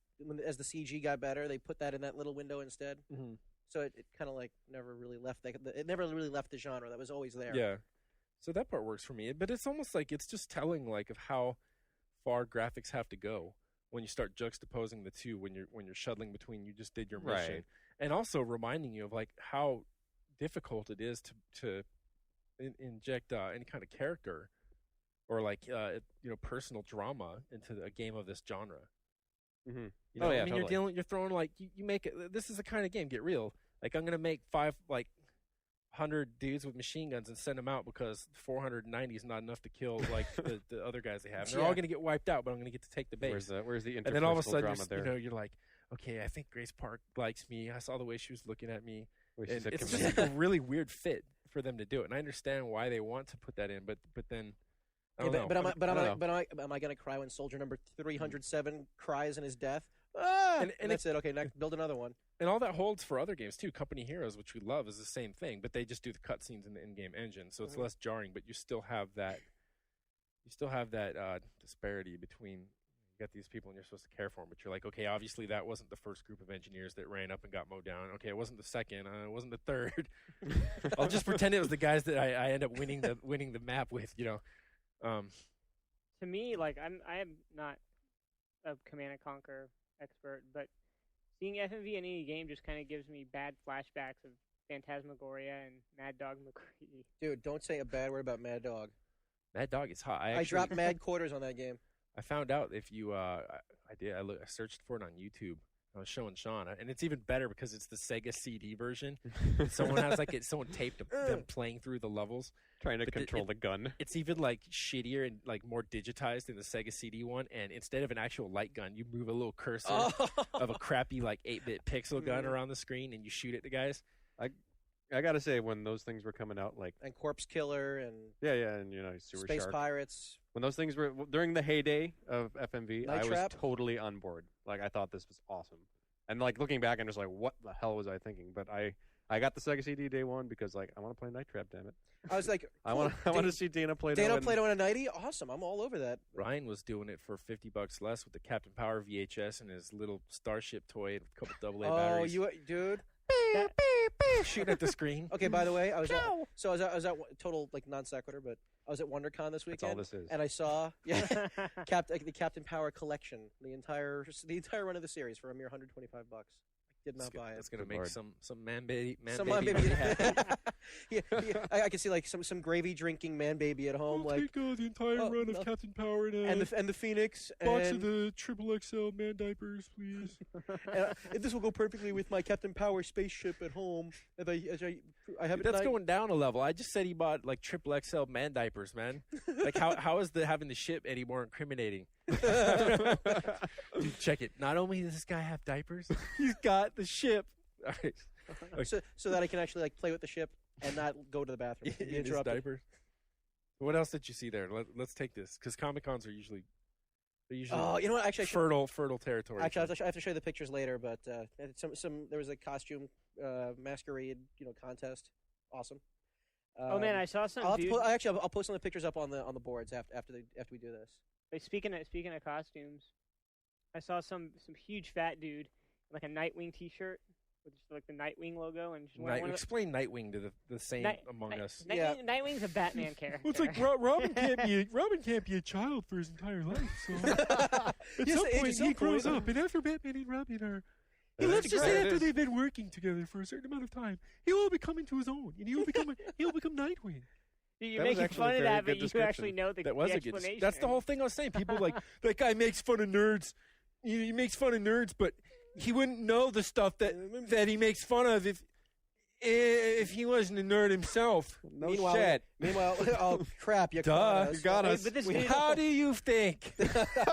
as the CG got better, they put that in that little window instead. Mm-hmm. So it kind of like never really left. It never really left the genre. That was always there. Yeah, so that part works for me, but it's almost like it's just telling like of how far graphics have to go when you start juxtaposing the two when you're shuttling between you just did your mission. Right. and also reminding you of like how difficult it is to inject any kind of character or like personal drama into a game of this genre. Mm-hmm. You know, I mean, totally. you're throwing like you make it. This is the kind of game. Get real. Like I'm gonna make 500 dudes with machine guns and send them out because 490 is not enough to kill like the other guys they have. And they're all gonna get wiped out, but I'm gonna get to take the bait. Where's the and then all of a sudden, drama there? you're like, okay, I think Grace Park likes me. I saw the way she was looking at me. It's It's just like a really weird fit for them to do it, and I understand why they want to put that in, but then I don't know. Am I going to cry when soldier number 307 cries in his death? And that's it. Okay, next, build another one. And all that holds for other games too. Company Heroes, which we love, is the same thing, but they just do the cutscenes in the in-game engine, so it's less jarring. But you still have that. Disparity between. You got these people and you're supposed to care for them, but you're like, okay, obviously that wasn't the first group of engineers that ran up and got mowed down. Okay, it wasn't the second. It wasn't the third. I'll just pretend it was the guys that I end up winning the map with. To me, like I am not a Command and Conquer expert, but seeing FMV in any game just kind of gives me bad flashbacks of Phantasmagoria and Mad Dog McCree. Dude, don't say a bad word about Mad Dog. Mad Dog is hot. I dropped mad quarters on that game. I found out if you, I searched for it on YouTube. I was showing Sean, and it's even better because it's the Sega CD version. Someone taped them playing through the levels, trying to control the gun. It's even like shittier and like more digitized than the Sega CD one. And instead of an actual light gun, you move a little cursor of a crappy like 8-bit pixel gun around the screen, and you shoot at the guys. I gotta say, when those things were coming out, and Corpse Killer and and Sewer Space Shark. Pirates. When those things were during the heyday of FMV, Night I Trap? was totally on board. Like I thought this was awesome, and like looking back, I'm just like, what the hell was I thinking? But I got the Sega CD day one because like I want to play Night Trap. Damn it! I was like, I want to see Dana play. Dana played on a 90. Awesome! I'm all over that. Ryan was doing it for $50 less with the Captain Power VHS and his little Starship toy and a couple AA batteries. Dude. Shooting at the screen. Okay, by the way, I was at total like non sequitur, but I was at Wondercon this weekend. That's all this is. And I saw the Captain Power collection, the entire run of the series for a mere $125. I did not buy it. It's gonna make some man baby. I can see like some gravy drinking man baby at home. I'll take the entire run of Captain Power and the Phoenix box of the XXL man diapers, please. And this will go perfectly with my Captain Power spaceship at home. I have it. That's going down a level. I just said he bought like XXL man diapers, man. Like how is having the ship any more incriminating? Dude, check it. Not only does this guy have diapers, he's got the ship. All right. Okay. So that I can actually like play with the ship and not go to the bathroom. In his diapers. What else did you see there? Let's take this because Comic Cons are usually. Oh, you know what? Actually, fertile territory. Actually, I have to show you the pictures later. But there was a costume masquerade contest. Awesome. Oh man, I saw some. I'll post some of the pictures up on the boards after we do this. Like, speaking of costumes, I saw some huge fat dude in like a Nightwing T-shirt with just like the Nightwing logo and just explain Nightwing to the same among us. Nightwing's a Batman character. Well, it's like Robin can't be a child for his entire life. So at some point he grows up, and after Batman and Robin let's just say after they've been working together for a certain amount of time, he will be coming to his own, and he'll become Nightwing. You're making fun of that, but you actually know the explanation. That's the whole thing I was saying. People like, that guy makes fun of nerds. He makes fun of nerds, but he wouldn't know the stuff that he makes fun of if he wasn't a nerd himself. Meanwhile, oh crap! You got us. How do you think?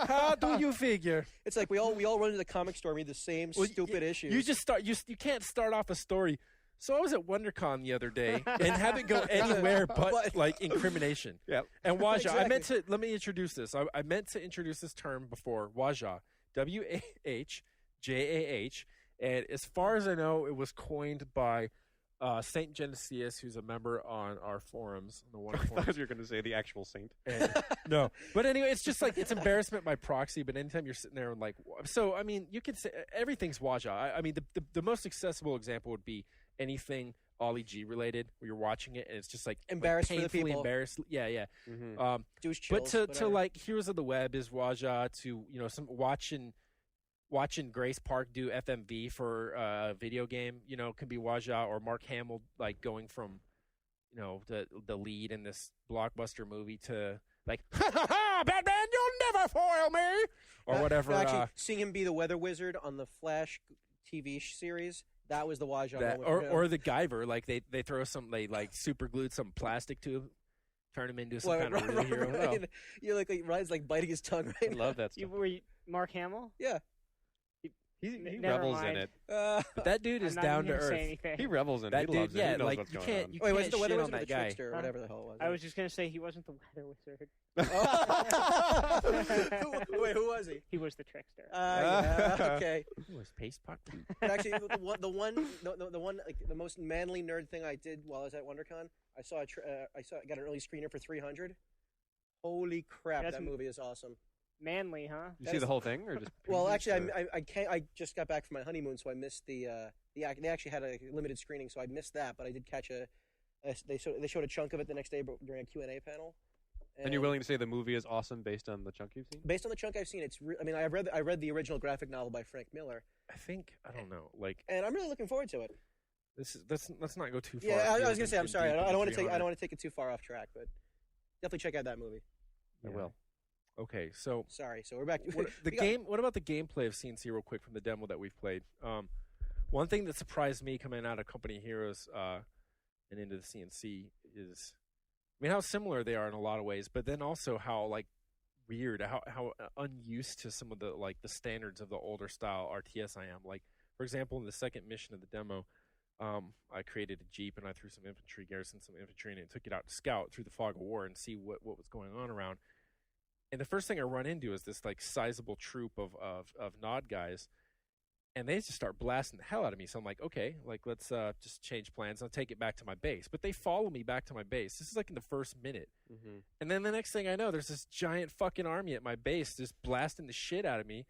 How do you figure? It's like we all run to the comic store and read the same stupid issues. You just start. You can't start off a story. So I was at Wondercon the other day and have it go anywhere but like incrimination. Yep. And Waja, exactly. Let me introduce this. I meant to introduce this term before. Waja, WAHJAH, and as far as I know, it was coined by Saint Genesius, who's a member on our forums, on the Wonder forums. I thought you were going to say the actual saint. No, but anyway, it's just like it's embarrassment by proxy. But anytime you're sitting there and like, so I mean, you could say everything's Waja. I mean, the most accessible example would be anything Ollie G related, where you're watching it and it's just like embarrassed painfully for the people. Embarrassed. Yeah. Jewish chills, but to like Heroes of the Web is Waja. To some watching watching Grace Park do FMV for a video game, can be Waja, or Mark Hamill like going from, the lead in this blockbuster movie to like, ha ha ha, Batman, you'll never foil me, or whatever. Actually, seeing him be the weather wizard on the Flash TV series, that was the Waja moment. Or the Guyver, like they throw they like super glued some plastic to him, turn him into some kind of real hero. Right. You're like Ryan's like biting his tongue right I now. love that stuff. Were you Mark Hamill? Yeah. He Never revels mind. in it. But that dude is I'm not down to even gonna say earth. anything. He revels in That it. He dude, loves it. yeah, He knows like what's you going can't. on. You Wait, was can't it the weather shit wizard on or the that guy. trickster or whatever the hell it was? I was just gonna say he wasn't the weather wizard. Wait, who was he? He was the trickster. Yeah, okay. He was paste pot. But actually, the one, like the most manly nerd thing I did while I was at WonderCon, I got an early screener for 300. Holy crap, That's that movie is awesome. Manly, huh? You see the whole thing, or just? Well, pieces, actually, or- I just got back from my honeymoon, so I missed they actually had a limited screening, so I missed that, but I did catch they showed a chunk of it the next day during a Q&A panel. And you're willing to say the movie is awesome based on the chunk you've seen? Based on the chunk I've seen, I read the original graphic novel by Frank Miller, I don't know, like and I'm really looking forward to it. let's not go too far. Yeah, I was gonna say, I'm in sorry, deep I into don't want to 300. take it too far off track, but definitely check out that movie. I will. Okay, so Sorry, so we're back. what about the gameplay of CNC real quick from the demo that we've played? One thing that surprised me coming out of Company Heroes and into the CNC is, how similar they are in a lot of ways, but then also how like weird, how unused to some of the like the standards of the older style RTS I am. Like, for example, in the second mission of the demo, I created a Jeep and I threw some infantry, garrisoned some infantry, and took it out to scout through the fog of war and see what was going on around. And the first thing I run into is this like sizable troop of Nod guys, and they just start blasting the hell out of me. So I'm like, okay, like let's just change plans. I'll take it back to my base. But they follow me back to my base. This is like in the first minute. Mm-hmm. And then the next thing I know, there's this giant fucking army at my base just blasting the shit out of me.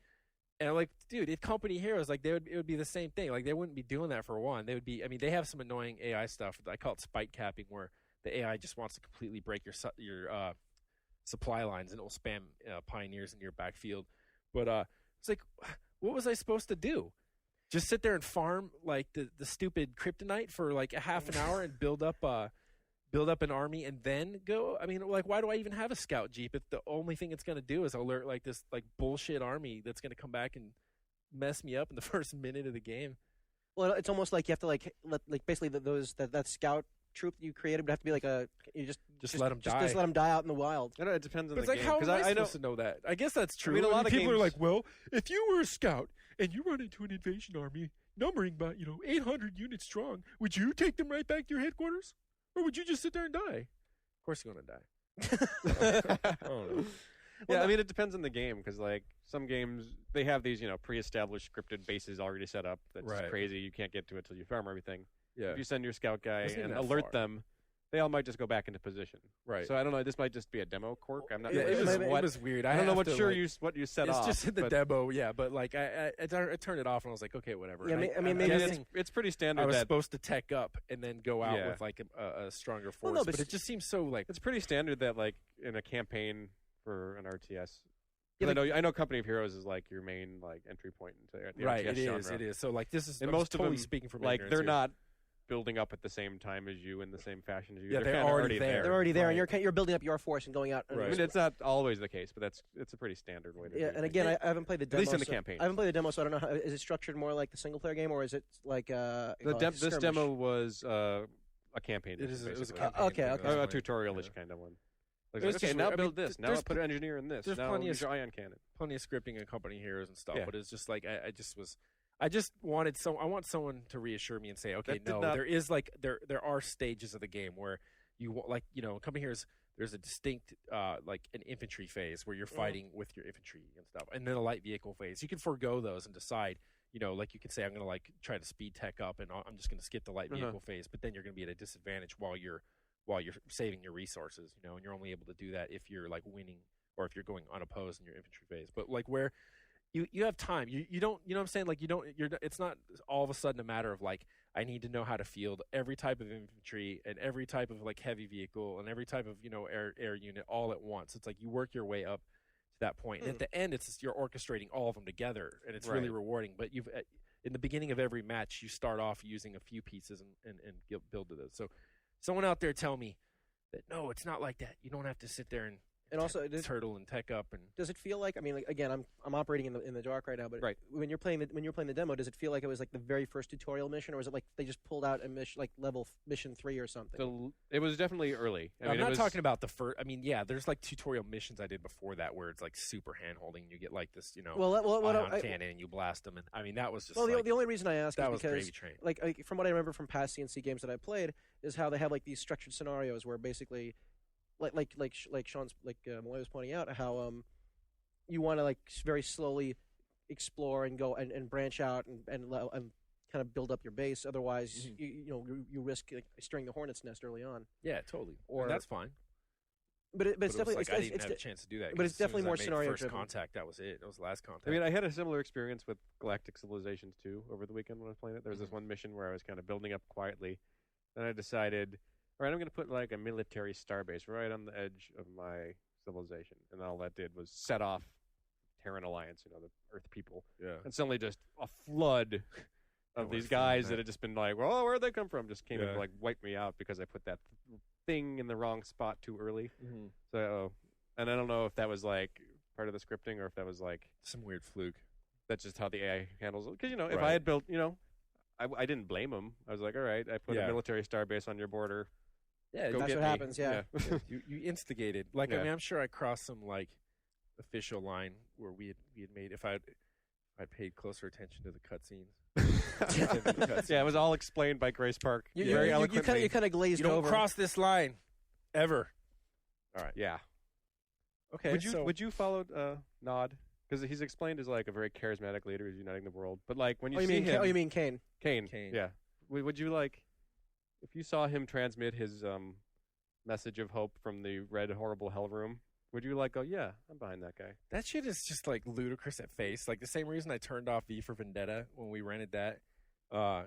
And I'm like, dude, at Company Heroes, like it would be the same thing. Like they wouldn't be doing that for one. They would be. They have some annoying AI stuff. I call it spike capping, where the AI just wants to completely break your supply lines, and it will spam pioneers in your backfield. But it's like, what was I supposed to do? Just sit there and farm like the stupid kryptonite for like a half an hour and build up an army and then go? Like, why do I even have a scout jeep if the only thing it's going to do is alert like this like bullshit army that's going to come back and mess me up in the first minute of the game? Well, it's almost like you have to like basically that scout troop you created would have to be like just let them die. Just let them die out in the wild. I know it depends on It's the like, game. how am 'cause I I know supposed to know that? I guess that's true. a lot of people are games- like, well, if you were a scout and you run into an invasion army numbering about 800 units strong, would you take them right back to your headquarters, or would you just sit there and die? Of course, you're gonna die. I don't know. Yeah, it depends on the game, because like some games they have these pre-established scripted bases already set up. That's Right. crazy. You can't get to it till you farm everything. Yeah, If you send your scout guy Wasn't and that alert far. them, they all might just go back into position. right. So I don't know. This might just be a demo quirk. I'm not Yeah, really it sure was, what. it was weird. I don't know have what to, sure like, what you set it's off. just in the but demo, yeah. But like, I turned it off and I was like, okay, whatever. Yeah, And maybe I'm it's- guessing it's pretty standard. I was that supposed to tech up and then go out Yeah. with like a stronger force. Well, no, but but it just seems so like it's pretty standard that like in a campaign for an RTS. Yeah, 'Cause I know Company of Heroes is like your main like entry point into the right. RTS It genre. is. It is. So like this is And I'm most of totally them, speaking from like ignorance they're here. not building up at the same time as you in the same fashion as you. Yeah, they're kinda already there. They're already there, Right. and you're building up your force and going out. Right. I mean, it's not always the case, but it's a pretty standard way to do Yeah, it. and again, I haven't played the At demo. least in the so- campaign. I haven't played the demo, so I don't know. Is it structured more like the single player game, or is it like this skirmish? demo was a campaign. It is. It was a basically. campaign. okay, thing, okay. that's A right. tutorial-ish Yeah. kind of one. Like, It was okay, just now weird. I mean, build this. Now there's put an engineer in this. there's Now plenty of use your ion cannon. Plenty of scripting and Company Heroes and stuff, Yeah. but it's just like I just wanted I want someone to reassure me and say, okay, That did no, not- there is like there are stages of the game where you like Company Heroes. There's a distinct like an infantry phase where you're fighting with your infantry and stuff, and then a light vehicle phase. You can forego those and decide. Like you could say, I'm going to like try to speed tech up, and I'm just going to skip the light vehicle phase. But then you're going to be at a disadvantage while you're saving your resources. And you're only able to do that if you're like winning or if you're going unopposed in your infantry phase. But like where you have time, you don't, what I'm saying? Like it's not all of a sudden a matter of like I need to know how to field every type of infantry and every type of like heavy vehicle and every type of air unit all at once. It's like you work your way up to that point. And at the end, it's just, you're orchestrating all of them together, and it's really rewarding. But you've in the beginning of every match, you start off using a few pieces and build to those. So someone out there tell me that, no, it's not like that. You don't have to sit there and also turtle and tech up. And does it feel like, I mean, like, again, I'm operating in the dark right now, but when you're playing the demo, does it feel like it was like the very first tutorial mission, or was it like they just pulled out a mission, like mission 3 or something? It was definitely early. I'm not talking about the first. I mean, yeah, there's like tutorial missions I did before that where it's like super hand holding. You get like this, ion cannon and you blast them, and I mean that was just. Well, the only reason I ask is because gravy train. Like from what I remember from past CNC games that I played is how they have like these structured scenarios where basically. Like Sean's Malloy was pointing out, how you want to like very slowly explore and go and branch out and kind of build up your base. Otherwise, you risk stirring the hornet's nest early on. Yeah, totally. And that's fine. But it's definitely like I didn't have a chance to do that. But it's definitely more scenario driven. First contact, that was it. That was the last contact. I mean, I had a similar experience with Galactic Civilizations 2 over the weekend when I was playing it. There was this one mission where I was kind of building up quietly, then I decided. All right, I'm going to put like a military starbase right on the edge of my civilization. And all that did was set off Terran Alliance, the Earth people. Yeah. And suddenly just a flood of these guys that had just been like, well, where'd they come from? Just came and like wiped me out because I put that thing in the wrong spot too early. Mm-hmm. So, and I don't know if that was like part of the scripting or if that was like some weird fluke. That's just how the AI handles it. Because, if I had built, I didn't blame them. I was like, all right, I put a military starbase on your border. Yeah, that's what happens. Yeah, you instigated. Like, I mean, I'm sure I crossed some like official line where we had made if I'd paid closer attention to the cutscenes. Yeah, it was all explained by Grace Park. You kind of glazed over. You don't cross this line, ever. All right. Yeah. Okay. Would you follow Nod? Because he's explained as like a very charismatic leader who's uniting the world. But like when you see him, you mean Kane? Kane. Yeah. Would you like? If you saw him transmit his message of hope from the red horrible hell room, would you like go, yeah, I'm behind that guy? That shit is just like ludicrous at face. Like the same reason I turned off V for Vendetta when we rented that. I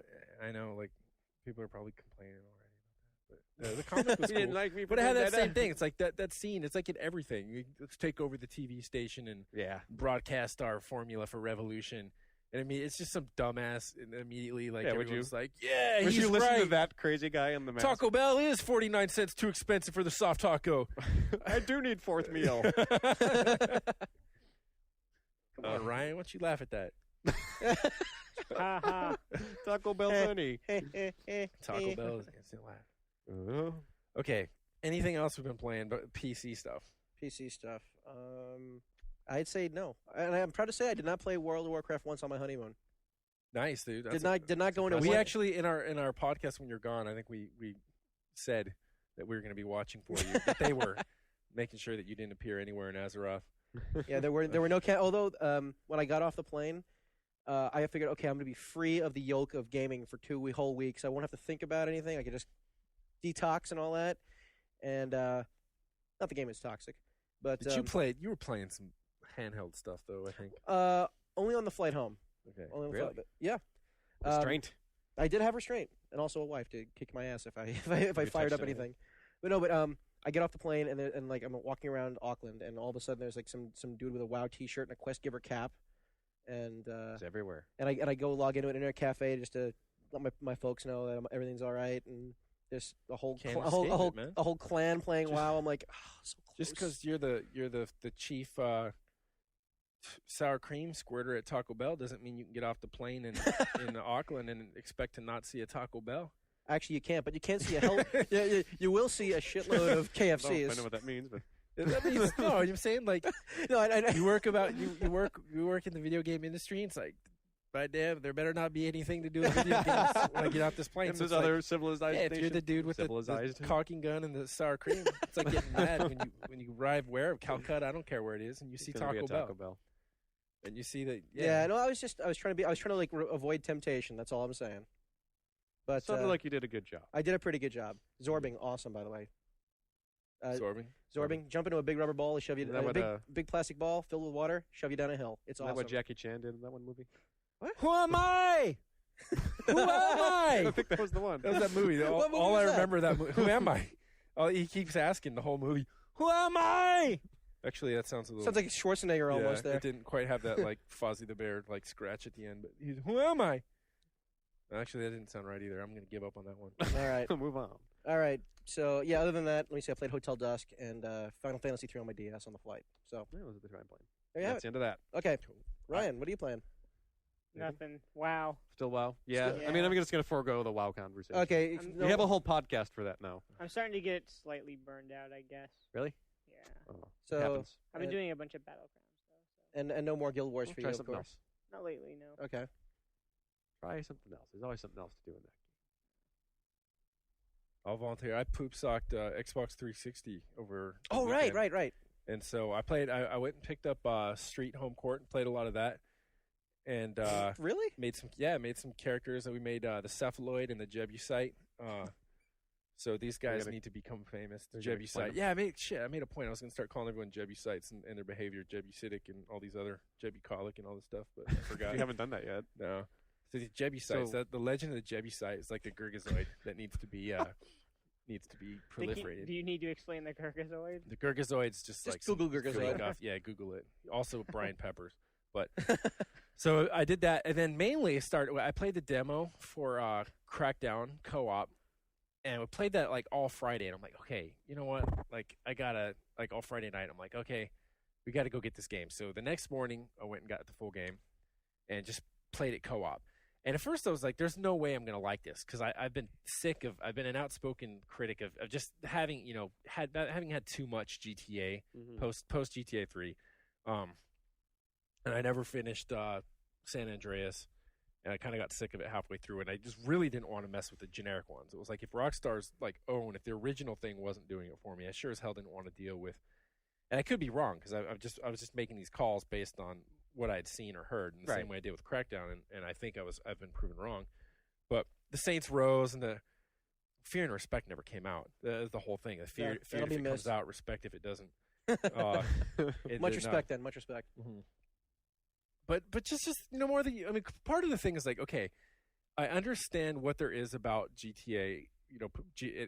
know like people are probably complaining already about that. But the comic was cool. Didn't like me, but it had that same thing. It's like that scene. It's like in everything. Let's take over the TV station and broadcast our formula for revolution. And I mean, it's just some dumbass, and immediately, like, everyone's like, yeah, he's right. Would you listen to that crazy guy in the mask? Taco Bell is 49 cents too expensive for the soft taco. I do need fourth meal. Come on, Ryan, why don't you laugh at that? Taco Bell funny. Taco Bell is an instant laugh. Okay, anything else we've been playing but PC stuff? PC stuff. I'd say no, and I'm proud to say I did not play World of Warcraft once on my honeymoon. Nice, dude. Did not go into. We actually in our podcast when you're gone, I think we said that we were going to be watching for you. But they were making sure that you didn't appear anywhere in Azeroth. Yeah, there were no although when I got off the plane, I figured, okay, I'm going to be free of the yoke of gaming for 2 whole weeks. I won't have to think about anything. I could just detox and all that. And not the game is toxic, but you were playing some handheld stuff though, I think. Only on the flight home. Okay. Only on the really? flight, yeah. Restraint. I did have restraint, and also a wife to kick my ass if I fired up anything. But I get off the plane and like I'm walking around Auckland, and all of a sudden there's like some dude with a WoW T-shirt and a Quest Giver cap, and it's everywhere. And I go log into an internet cafe just to let my folks know that everything's all right, and there's a whole clan playing WoW. I'm like, so close. Just because you're the chief sour cream squirter at Taco Bell doesn't mean you can get off the plane in Auckland and expect to not see a Taco Bell. Actually, you can't, but you can't see you will see a shitload of KFCs. I know what that means, but that means no. I'm saying like no. You work in the video game industry. And it's like, by damn, there better not be anything to do with video games when I get off this plane. And there's other civilized. If you're the dude with the caulking gun and the sour cream, it's like getting mad when you arrive where Calcutta. I don't care where it is, and you see Taco Bell. And you see that. Yeah, no, I was trying to like avoid temptation. That's all I'm saying. But sounded like you did a good job. I did a pretty good job. Zorbing, awesome, by the way. Zorbing. Jump into a big rubber ball, shove you big plastic ball filled with water, shove you down a hill. It's awesome. Is that what Jackie Chan did in that one movie? What? Who am I? Who am I? I think that was the one. That was that movie. All I remember that movie. Who am I? Oh, he keeps asking the whole movie. Who am I? Actually, that sounds a little. Sounds like Schwarzenegger almost there. It didn't quite have that like Fozzie the Bear like scratch at the end. But who am I? Actually, that didn't sound right either. I'm going to give up on that one. All right. Move on. All right. So, yeah, other than that, let me see. I played Hotel Dusk and Final Fantasy 3 on my DS on the flight. So, Yeah, those are the two I'm playing. there you have That's the end of that. it. Okay. Ryan, what are you playing? Nothing. Wow. Still WoW? Yeah. Still- I mean, Yeah. I'm just going to forego the WoW conversation. Okay. I'm- We have a whole podcast for that now. I'm starting to get slightly burned out, I guess. Really? Yeah. Oh, So, it happens. I've been Uh, doing a bunch of Battlegrounds, though. So. and no more Guild Wars We'll for try you, of something course. else. Not lately, no. Okay. Try something else. There's always something else to do in that. I'll volunteer. I poop socked Xbox 360 over. the Oh, right, weekend. right. And so I played. I went and picked up Street Home Court and played a lot of that. And Really? made some characters that we made the Cephaloid and the Jebusite. So these guys gonna- need to become famous. The you're gonna explain Jebusite. Yeah, I made a point. I was going to start calling everyone Jebusites and their behavior, Jebusitic and all these other Jebucolic and all this stuff, but I forgot. You haven't done that yet. No. So the Jebusites, So- the legend of the Jebusite is like a Gurgazoid that needs to be proliferated. Do you need to explain the Gurgazoid? The Gurgazoid's just like Google some Gurgazoid. fake off- Yeah, Google it. Also Brian Peppers. But so I did that, and then mainly I played the demo for Crackdown co-op, and we played that like all Friday. And I'm like, okay, you know what? Like I gotta like all Friday night. I'm like, okay, we got to go get this game. So the next morning, I went and got the full game, and just played it co-op. And at first, I was like, "There's no way I'm gonna like this," because I've been an outspoken critic of just having having had too much GTA post GTA 3, and I never finished San Andreas, and I kind of got sick of it halfway through, and I just really didn't want to mess with the generic ones. It was like if Rockstar's like if the original thing wasn't doing it for me, I sure as hell didn't want to deal with. And I could be wrong because I was just making these calls based on what I'd seen or heard in the same way I did with Crackdown, and I think I've been proven wrong. But the Saints Rose and the Fear and Respect never came out. The whole thing. The fear if that'll be it missed. comes out, respect if it doesn't. Much respect, then. Much respect. But just more than part of the thing is like, okay, I understand what there is about GTA.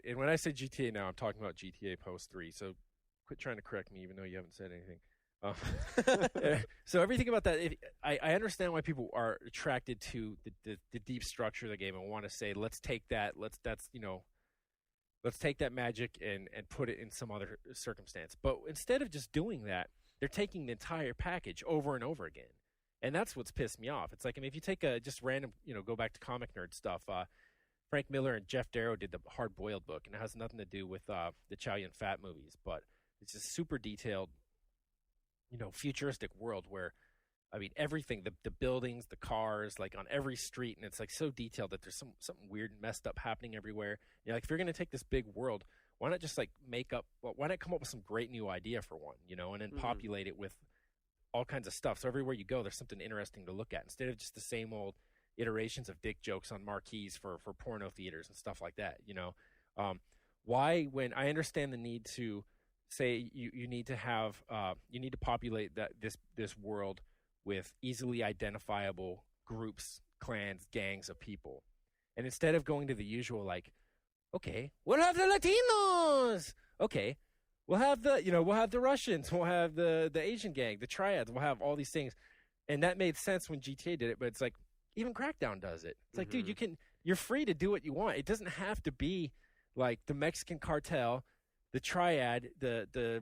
And when I say GTA now, I'm talking about GTA Post 3. So quit trying to correct me, even though you haven't said anything. So everything about that, I understand why people are attracted to the deep structure of the game and want to say, let's take that magic and put it in some other circumstance. But instead of just doing that, they're taking the entire package over and over again. And that's what's pissed me off. It's like, if you take a just random, go back to comic nerd stuff, Frank Miller and Jeff Darrow did the Hard Boiled book, and it has nothing to do with the Chow Yun Fat movies, but it's just super detailed, futuristic world where, everything, the buildings, the cars, like on every street, and it's like so detailed that there's something weird and messed up happening everywhere. Like if you're going to take this big world, why not just like why not come up with some great new idea for one, and then populate it with all kinds of stuff. So everywhere you go, there's something interesting to look at instead of just the same old iterations of dick jokes on marquees for porno theaters and stuff like that. Why, when I understand the need to say you need to have you need to populate this world with easily identifiable groups, clans, gangs of people, and instead of going to the usual like, okay, we'll have the Latinos, okay, we'll have the Russians, we'll have the Asian gang, the triads, we'll have all these things, and that made sense when GTA did it. But it's like even Crackdown does it. It's like, dude, you're free to do what you want. It doesn't have to be like the Mexican cartel, the triad, the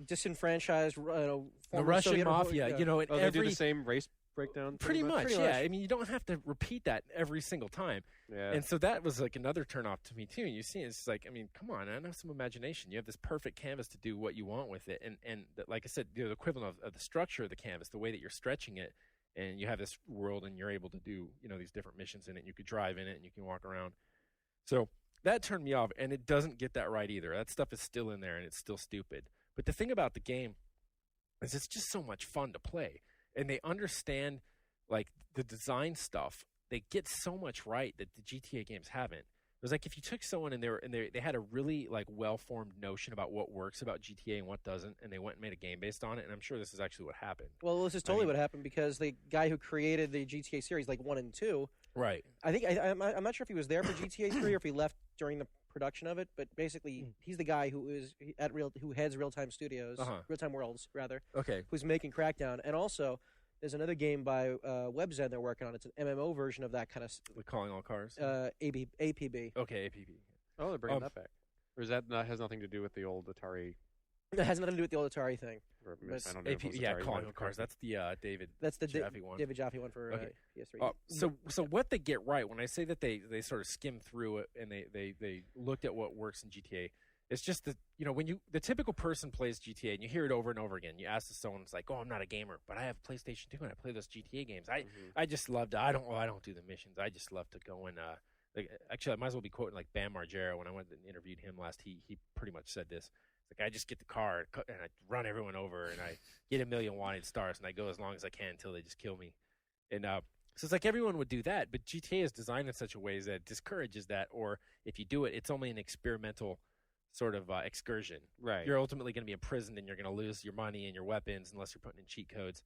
disenfranchised, the former Russian Soviet mafia. Republic, And they every do the same race breakdown. pretty much, Pretty yeah. much. You don't have to repeat that every single time. Yeah. And so that was like another turnoff to me too. You see, it's like, come on, I have some imagination. You have this perfect canvas to do what you want with it, and like I said, the equivalent of the structure of the canvas, the way that you're stretching it, and you have this world, and you're able to do these different missions in it. And you could drive in it, and you can walk around. So that turned me off, and it doesn't get that right either. That stuff is still in there, and it's still stupid. But the thing about the game is it's just so much fun to play, and they understand like the design stuff. They get so much right that the GTA games haven't. It was like if you took someone and they had a really like well-formed notion about what works about GTA and what doesn't, and they went and made a game based on it. And I'm sure this is actually what happened. Well, this is totally what happened because the guy who created the GTA series, like 1 and 2, Right. I think I'm not sure if he was there for GTA 3 or if he left during the production of it, but basically he's the guy who heads Real Time Studios, Real Time Worlds rather. Okay. Who's making Crackdown, and also there's another game by WebZen they're working on. It's an MMO version of that kind of. Like Calling All Cars. APB. Okay, APB. Oh, they're bringing that back. Or is that has nothing to do with the old Atari? It has nothing to do with the old Atari thing. Or, I don't know. AP, yeah, Calling All Cars. That's the David. That's the Jaffe one. David Jaffe one for PS3. So what they get right when I say that they sort of skim through it and they looked at what works in GTA. It's just that when the typical person plays GTA and you hear it over and over again. You ask someone, it's like, oh, I'm not a gamer, but I have PlayStation 2 and I play those GTA games. I just love to. I don't do the missions. I just love to go and actually I might as well be quoting like Bam Margera when I went and interviewed him last. He pretty much said this. It's like I just get the car and I run everyone over and I get 1 million wanted stars and I go as long as I can until they just kill me. And so it's like everyone would do that, but GTA is designed in such a way that it discourages that. Or if you do it, it's only an experimental sort of excursion. Right. You're ultimately going to be imprisoned and you're going to lose your money and your weapons unless you're putting in cheat codes.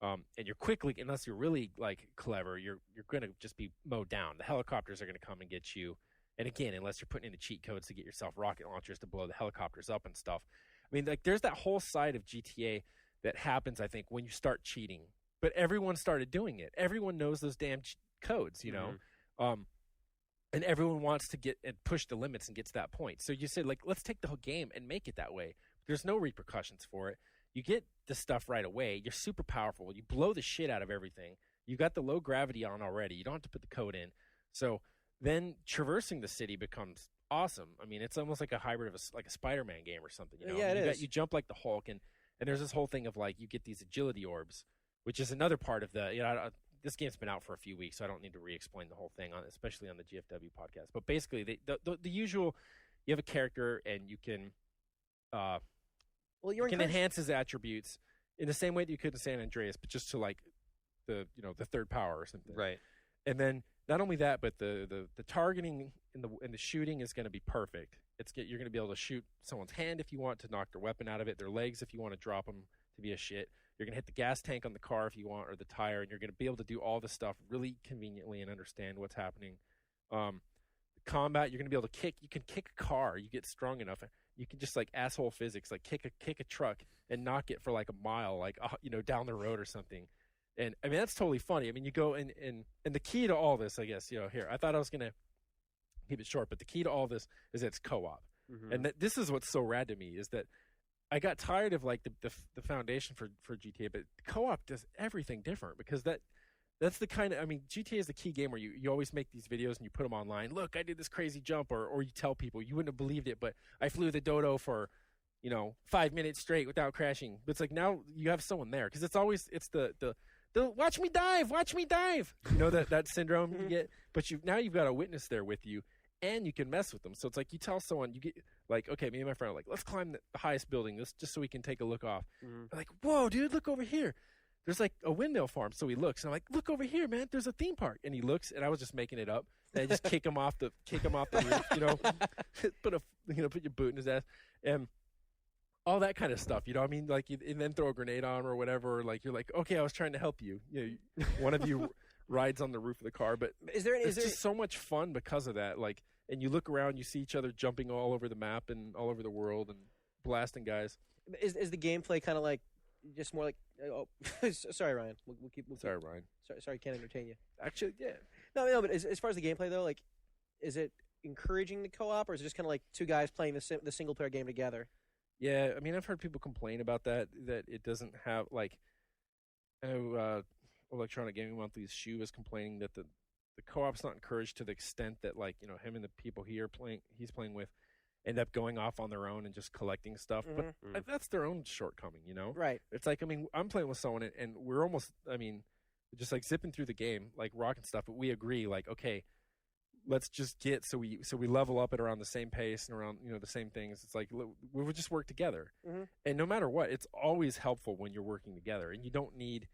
And you're quickly, unless you're really like clever, you're going to just be mowed down. The helicopters are going to come and get you. And again, unless you're putting in the cheat codes to get yourself rocket launchers to blow the helicopters up and stuff. I mean, like there's that whole side of GTA that happens, I think, when you start cheating. But everyone started doing it. Everyone knows those damn codes, you know. And everyone wants to get and push the limits and get to that point. So you say, like, let's take the whole game and make it that way. There's no repercussions for it. You get the stuff right away. You're super powerful. You blow the shit out of everything. You got the low gravity on already. You don't have to put the code in. So then traversing the city becomes awesome. I mean, it's almost like a hybrid of a Spider-Man game or something. You know? Yeah, it is. You jump like the Hulk, and there's this whole thing of like you get these agility orbs, which is another part of the this game's been out for a few weeks, so I don't need to re-explain the whole thing, especially on the GFW podcast. But basically, the usual, you have a character and you can you can enhance his attributes in the same way that you could in San Andreas, but just to like the third power or something. Right. And then not only that, but the targeting and the shooting is going to be perfect. You're going to be able to shoot someone's hand if you want to knock their weapon out of it, their legs if you want to drop them to be a shit. You're going to hit the gas tank on the car if you want, or the tire, and you're going to be able to do all this stuff really conveniently and understand what's happening. Combat, you're going to be able to kick. You can kick a car. You get strong enough. You can just like asshole physics, like kick a truck and knock it for like a mile, like down the road or something. And I mean that's totally funny. I mean you go and the key to all this, I guess, here. I thought I was going to keep it short, but the key to all this is that it's co-op, and this is what's so rad to me is that. I got tired of like the foundation for GTA, but co-op does everything different because that's the kind of, I mean, GTA is the key game where you always make these videos and you put them online. Look, I did this crazy jump, or you tell people you wouldn't have believed it, but I flew the dodo for 5 minutes straight without crashing. But it's like now you have someone there because it's the watch me dive, that syndrome you get. But now you've got a witness there with you. And you can mess with them. So it's like you tell someone, you get like, okay, me and my friend are like, let's climb the highest building just so we can take a look off. They're like, whoa, dude, look over here. There's like a windmill farm. So he looks and I'm like, look over here, man. There's a theme park. And he looks and I was just making it up. And I just kick him off the roof, put your boot in his ass and all that kind of stuff. I mean, like, and then throw a grenade on him or whatever. Or like, you're like, okay, I was trying to help you. One of you rides on the roof of the car, but is there just so much fun because of that. Like, and you look around, you see each other jumping all over the map and all over the world and blasting guys. Is the gameplay kind of like just more like? Oh, sorry, Ryan. We'll keep. Sorry, Ryan. Sorry, can't entertain you. Actually, yeah. No. But as far as the gameplay though, like, is it encouraging the co-op, or is it just kind of like two guys playing the single player game together? Yeah, I mean, I've heard people complain about that it doesn't have like. Electronic Gaming Monthly's Shu is complaining that the co-op's not encouraged to the extent that like him and the people he's playing with end up going off on their own and just collecting stuff. But that's their own shortcoming, Right. It's like, I mean, I'm playing with someone and we're almost, I mean, just like zipping through the game, like rocking stuff. But we agree, like, okay, let's just get so we level up at around the same pace and around the same things. It's like we would just work together, and no matter what, it's always helpful when you're working together, and you don't need.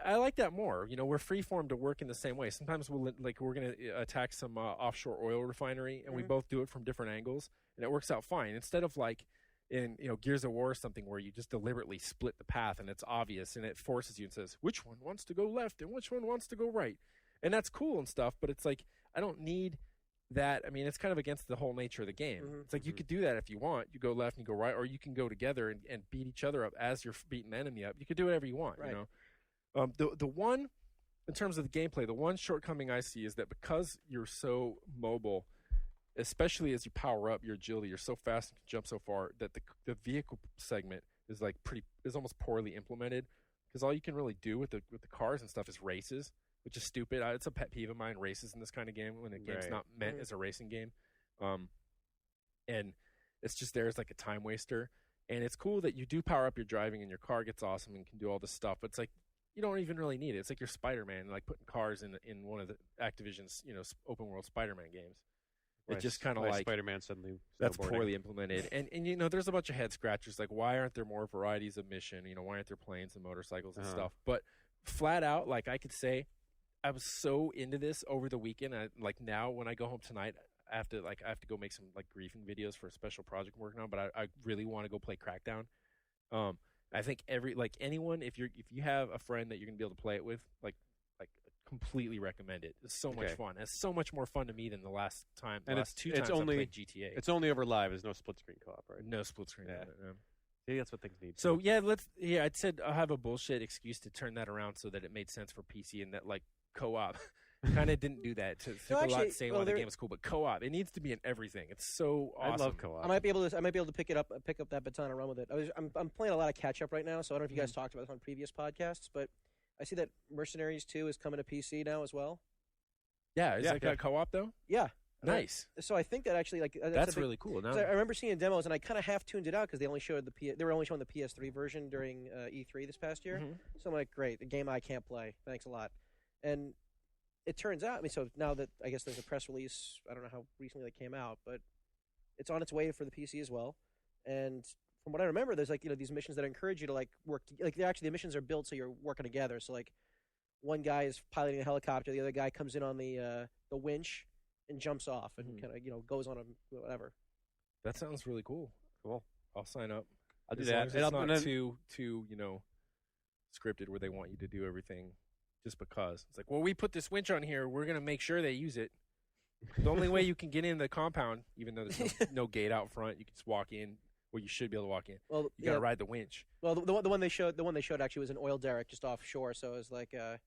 I like that more. We're freeform to work in the same way. Sometimes we're going to attack some offshore oil refinery, and we both do it from different angles, and it works out fine. Instead of like in Gears of War or something where you just deliberately split the path and it's obvious and it forces you and says which one wants to go left and which one wants to go right, and that's cool and stuff. But it's like I don't need that, I mean, it's kind of against the whole nature of the game. Mhm. It's like you could do that if you want. You go left and you go right, or you can go together and beat each other up as you're beating the enemy up. You could do whatever you want, Right. you know. The one, in terms of the gameplay, the one shortcoming I see is that because you're so mobile, especially as you power up your agility, you're so fast and can jump so far that the vehicle segment is like is almost poorly implemented, because all you can really do with the cars and stuff is races, which is stupid. It's a pet peeve of mine, races in this kind of game when a game's Right. not meant as a racing game. And it's just there as like a time waster. And it's cool that you do power up your driving and your car gets awesome and can do all this stuff, but it's like you don't even really need it. It's like you're Spider-Man, like putting cars in one of the Activision's, open world Spider-Man games. It just kind of like Spider-Man suddenly that's snowboarding. poorly implemented. And there's a bunch of head scratchers, like why aren't there more varieties of mission? Why aren't there planes and motorcycles and stuff? But flat out, like I could say, I was so into this over the weekend. Like now when I go home tonight, I have to go make some like griefing videos for a special project I'm working on, but I really want to go play Crackdown. I think anyone, if you have a friend that you're gonna be able to play it with, like completely recommend it. It's so much fun. It's so much more fun to me than the last time. And last two times I played GTA. It's only over live. There's no split screen co-op, right? No split screen. Yeah. on it, no. Maybe that's what things need. So I said I'll have a bullshit excuse to turn that around so that it made sense for PC, and that like co-op kind of didn't do that. Took a lot saying the game was cool, but co-op, it needs to be in everything. It's so awesome. I love co-op. I might be able to pick up that baton and run with it. I'm playing a lot of catch up right now, so I don't know if you guys talked about this on previous podcasts, but I see that Mercenaries 2 is coming to PC now as well. Yeah, is that co-op though? Yeah. Nice. So I think that actually that's really cool. Now I remember seeing demos and I kind of half tuned it out because they only showed they were only showing the PS3 version during E3 this past year. So I'm like, great, a game I can't play. Thanks a lot. And it turns out, so now that I guess there's a press release, I don't know how recently that came out, but it's on its way for the PC as well. And from what I remember, there's these missions that encourage you to work. The missions are built so you're working together. So one guy is piloting a helicopter, the other guy comes in on the winch and jumps off and kind of goes on a whatever. That sounds really cool. Cool. I'll sign up. I'll do as that. Long as it's not too scripted where they want you to do everything just because. It's like, well, we put this winch on here, we're gonna make sure they use it. The only way you can get in the compound, even though there's no gate out front, you can just walk in. Well, you should be able to walk in. Well, you gotta ride the winch. Well, the one they showed actually was an oil derrick just offshore, so it was like kind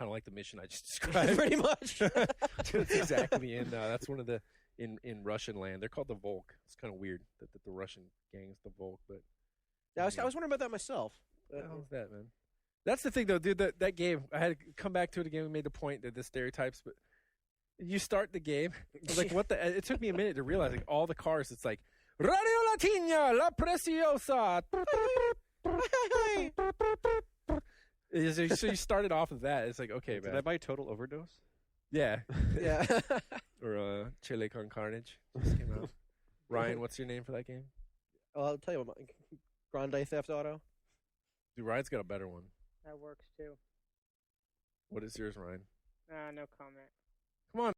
of like the mission I just described. Pretty much. That's exactly. And that's one of the in Russian land. They're called the Volk. It's kind of weird that the Russian gang is the Volk, but I was wondering about that myself. How's that, man? That's the thing, though, dude. That game, I had to come back to it again. We made the point that the stereotypes, but you start the game. I was like, what the? It took me a minute to realize, all the cars. It's like Radio Latina, La Preciosa. So you started off with that. It's like, okay, man. Did I buy Total Overdose? Yeah. Yeah. Or Chile con Carnage just came out. Ryan, what's your name for that game? Well, I'll tell you what, Grande Theft Auto. Dude, Ryan's got a better one. That works too. What is yours, Ryan? No comment. Come on.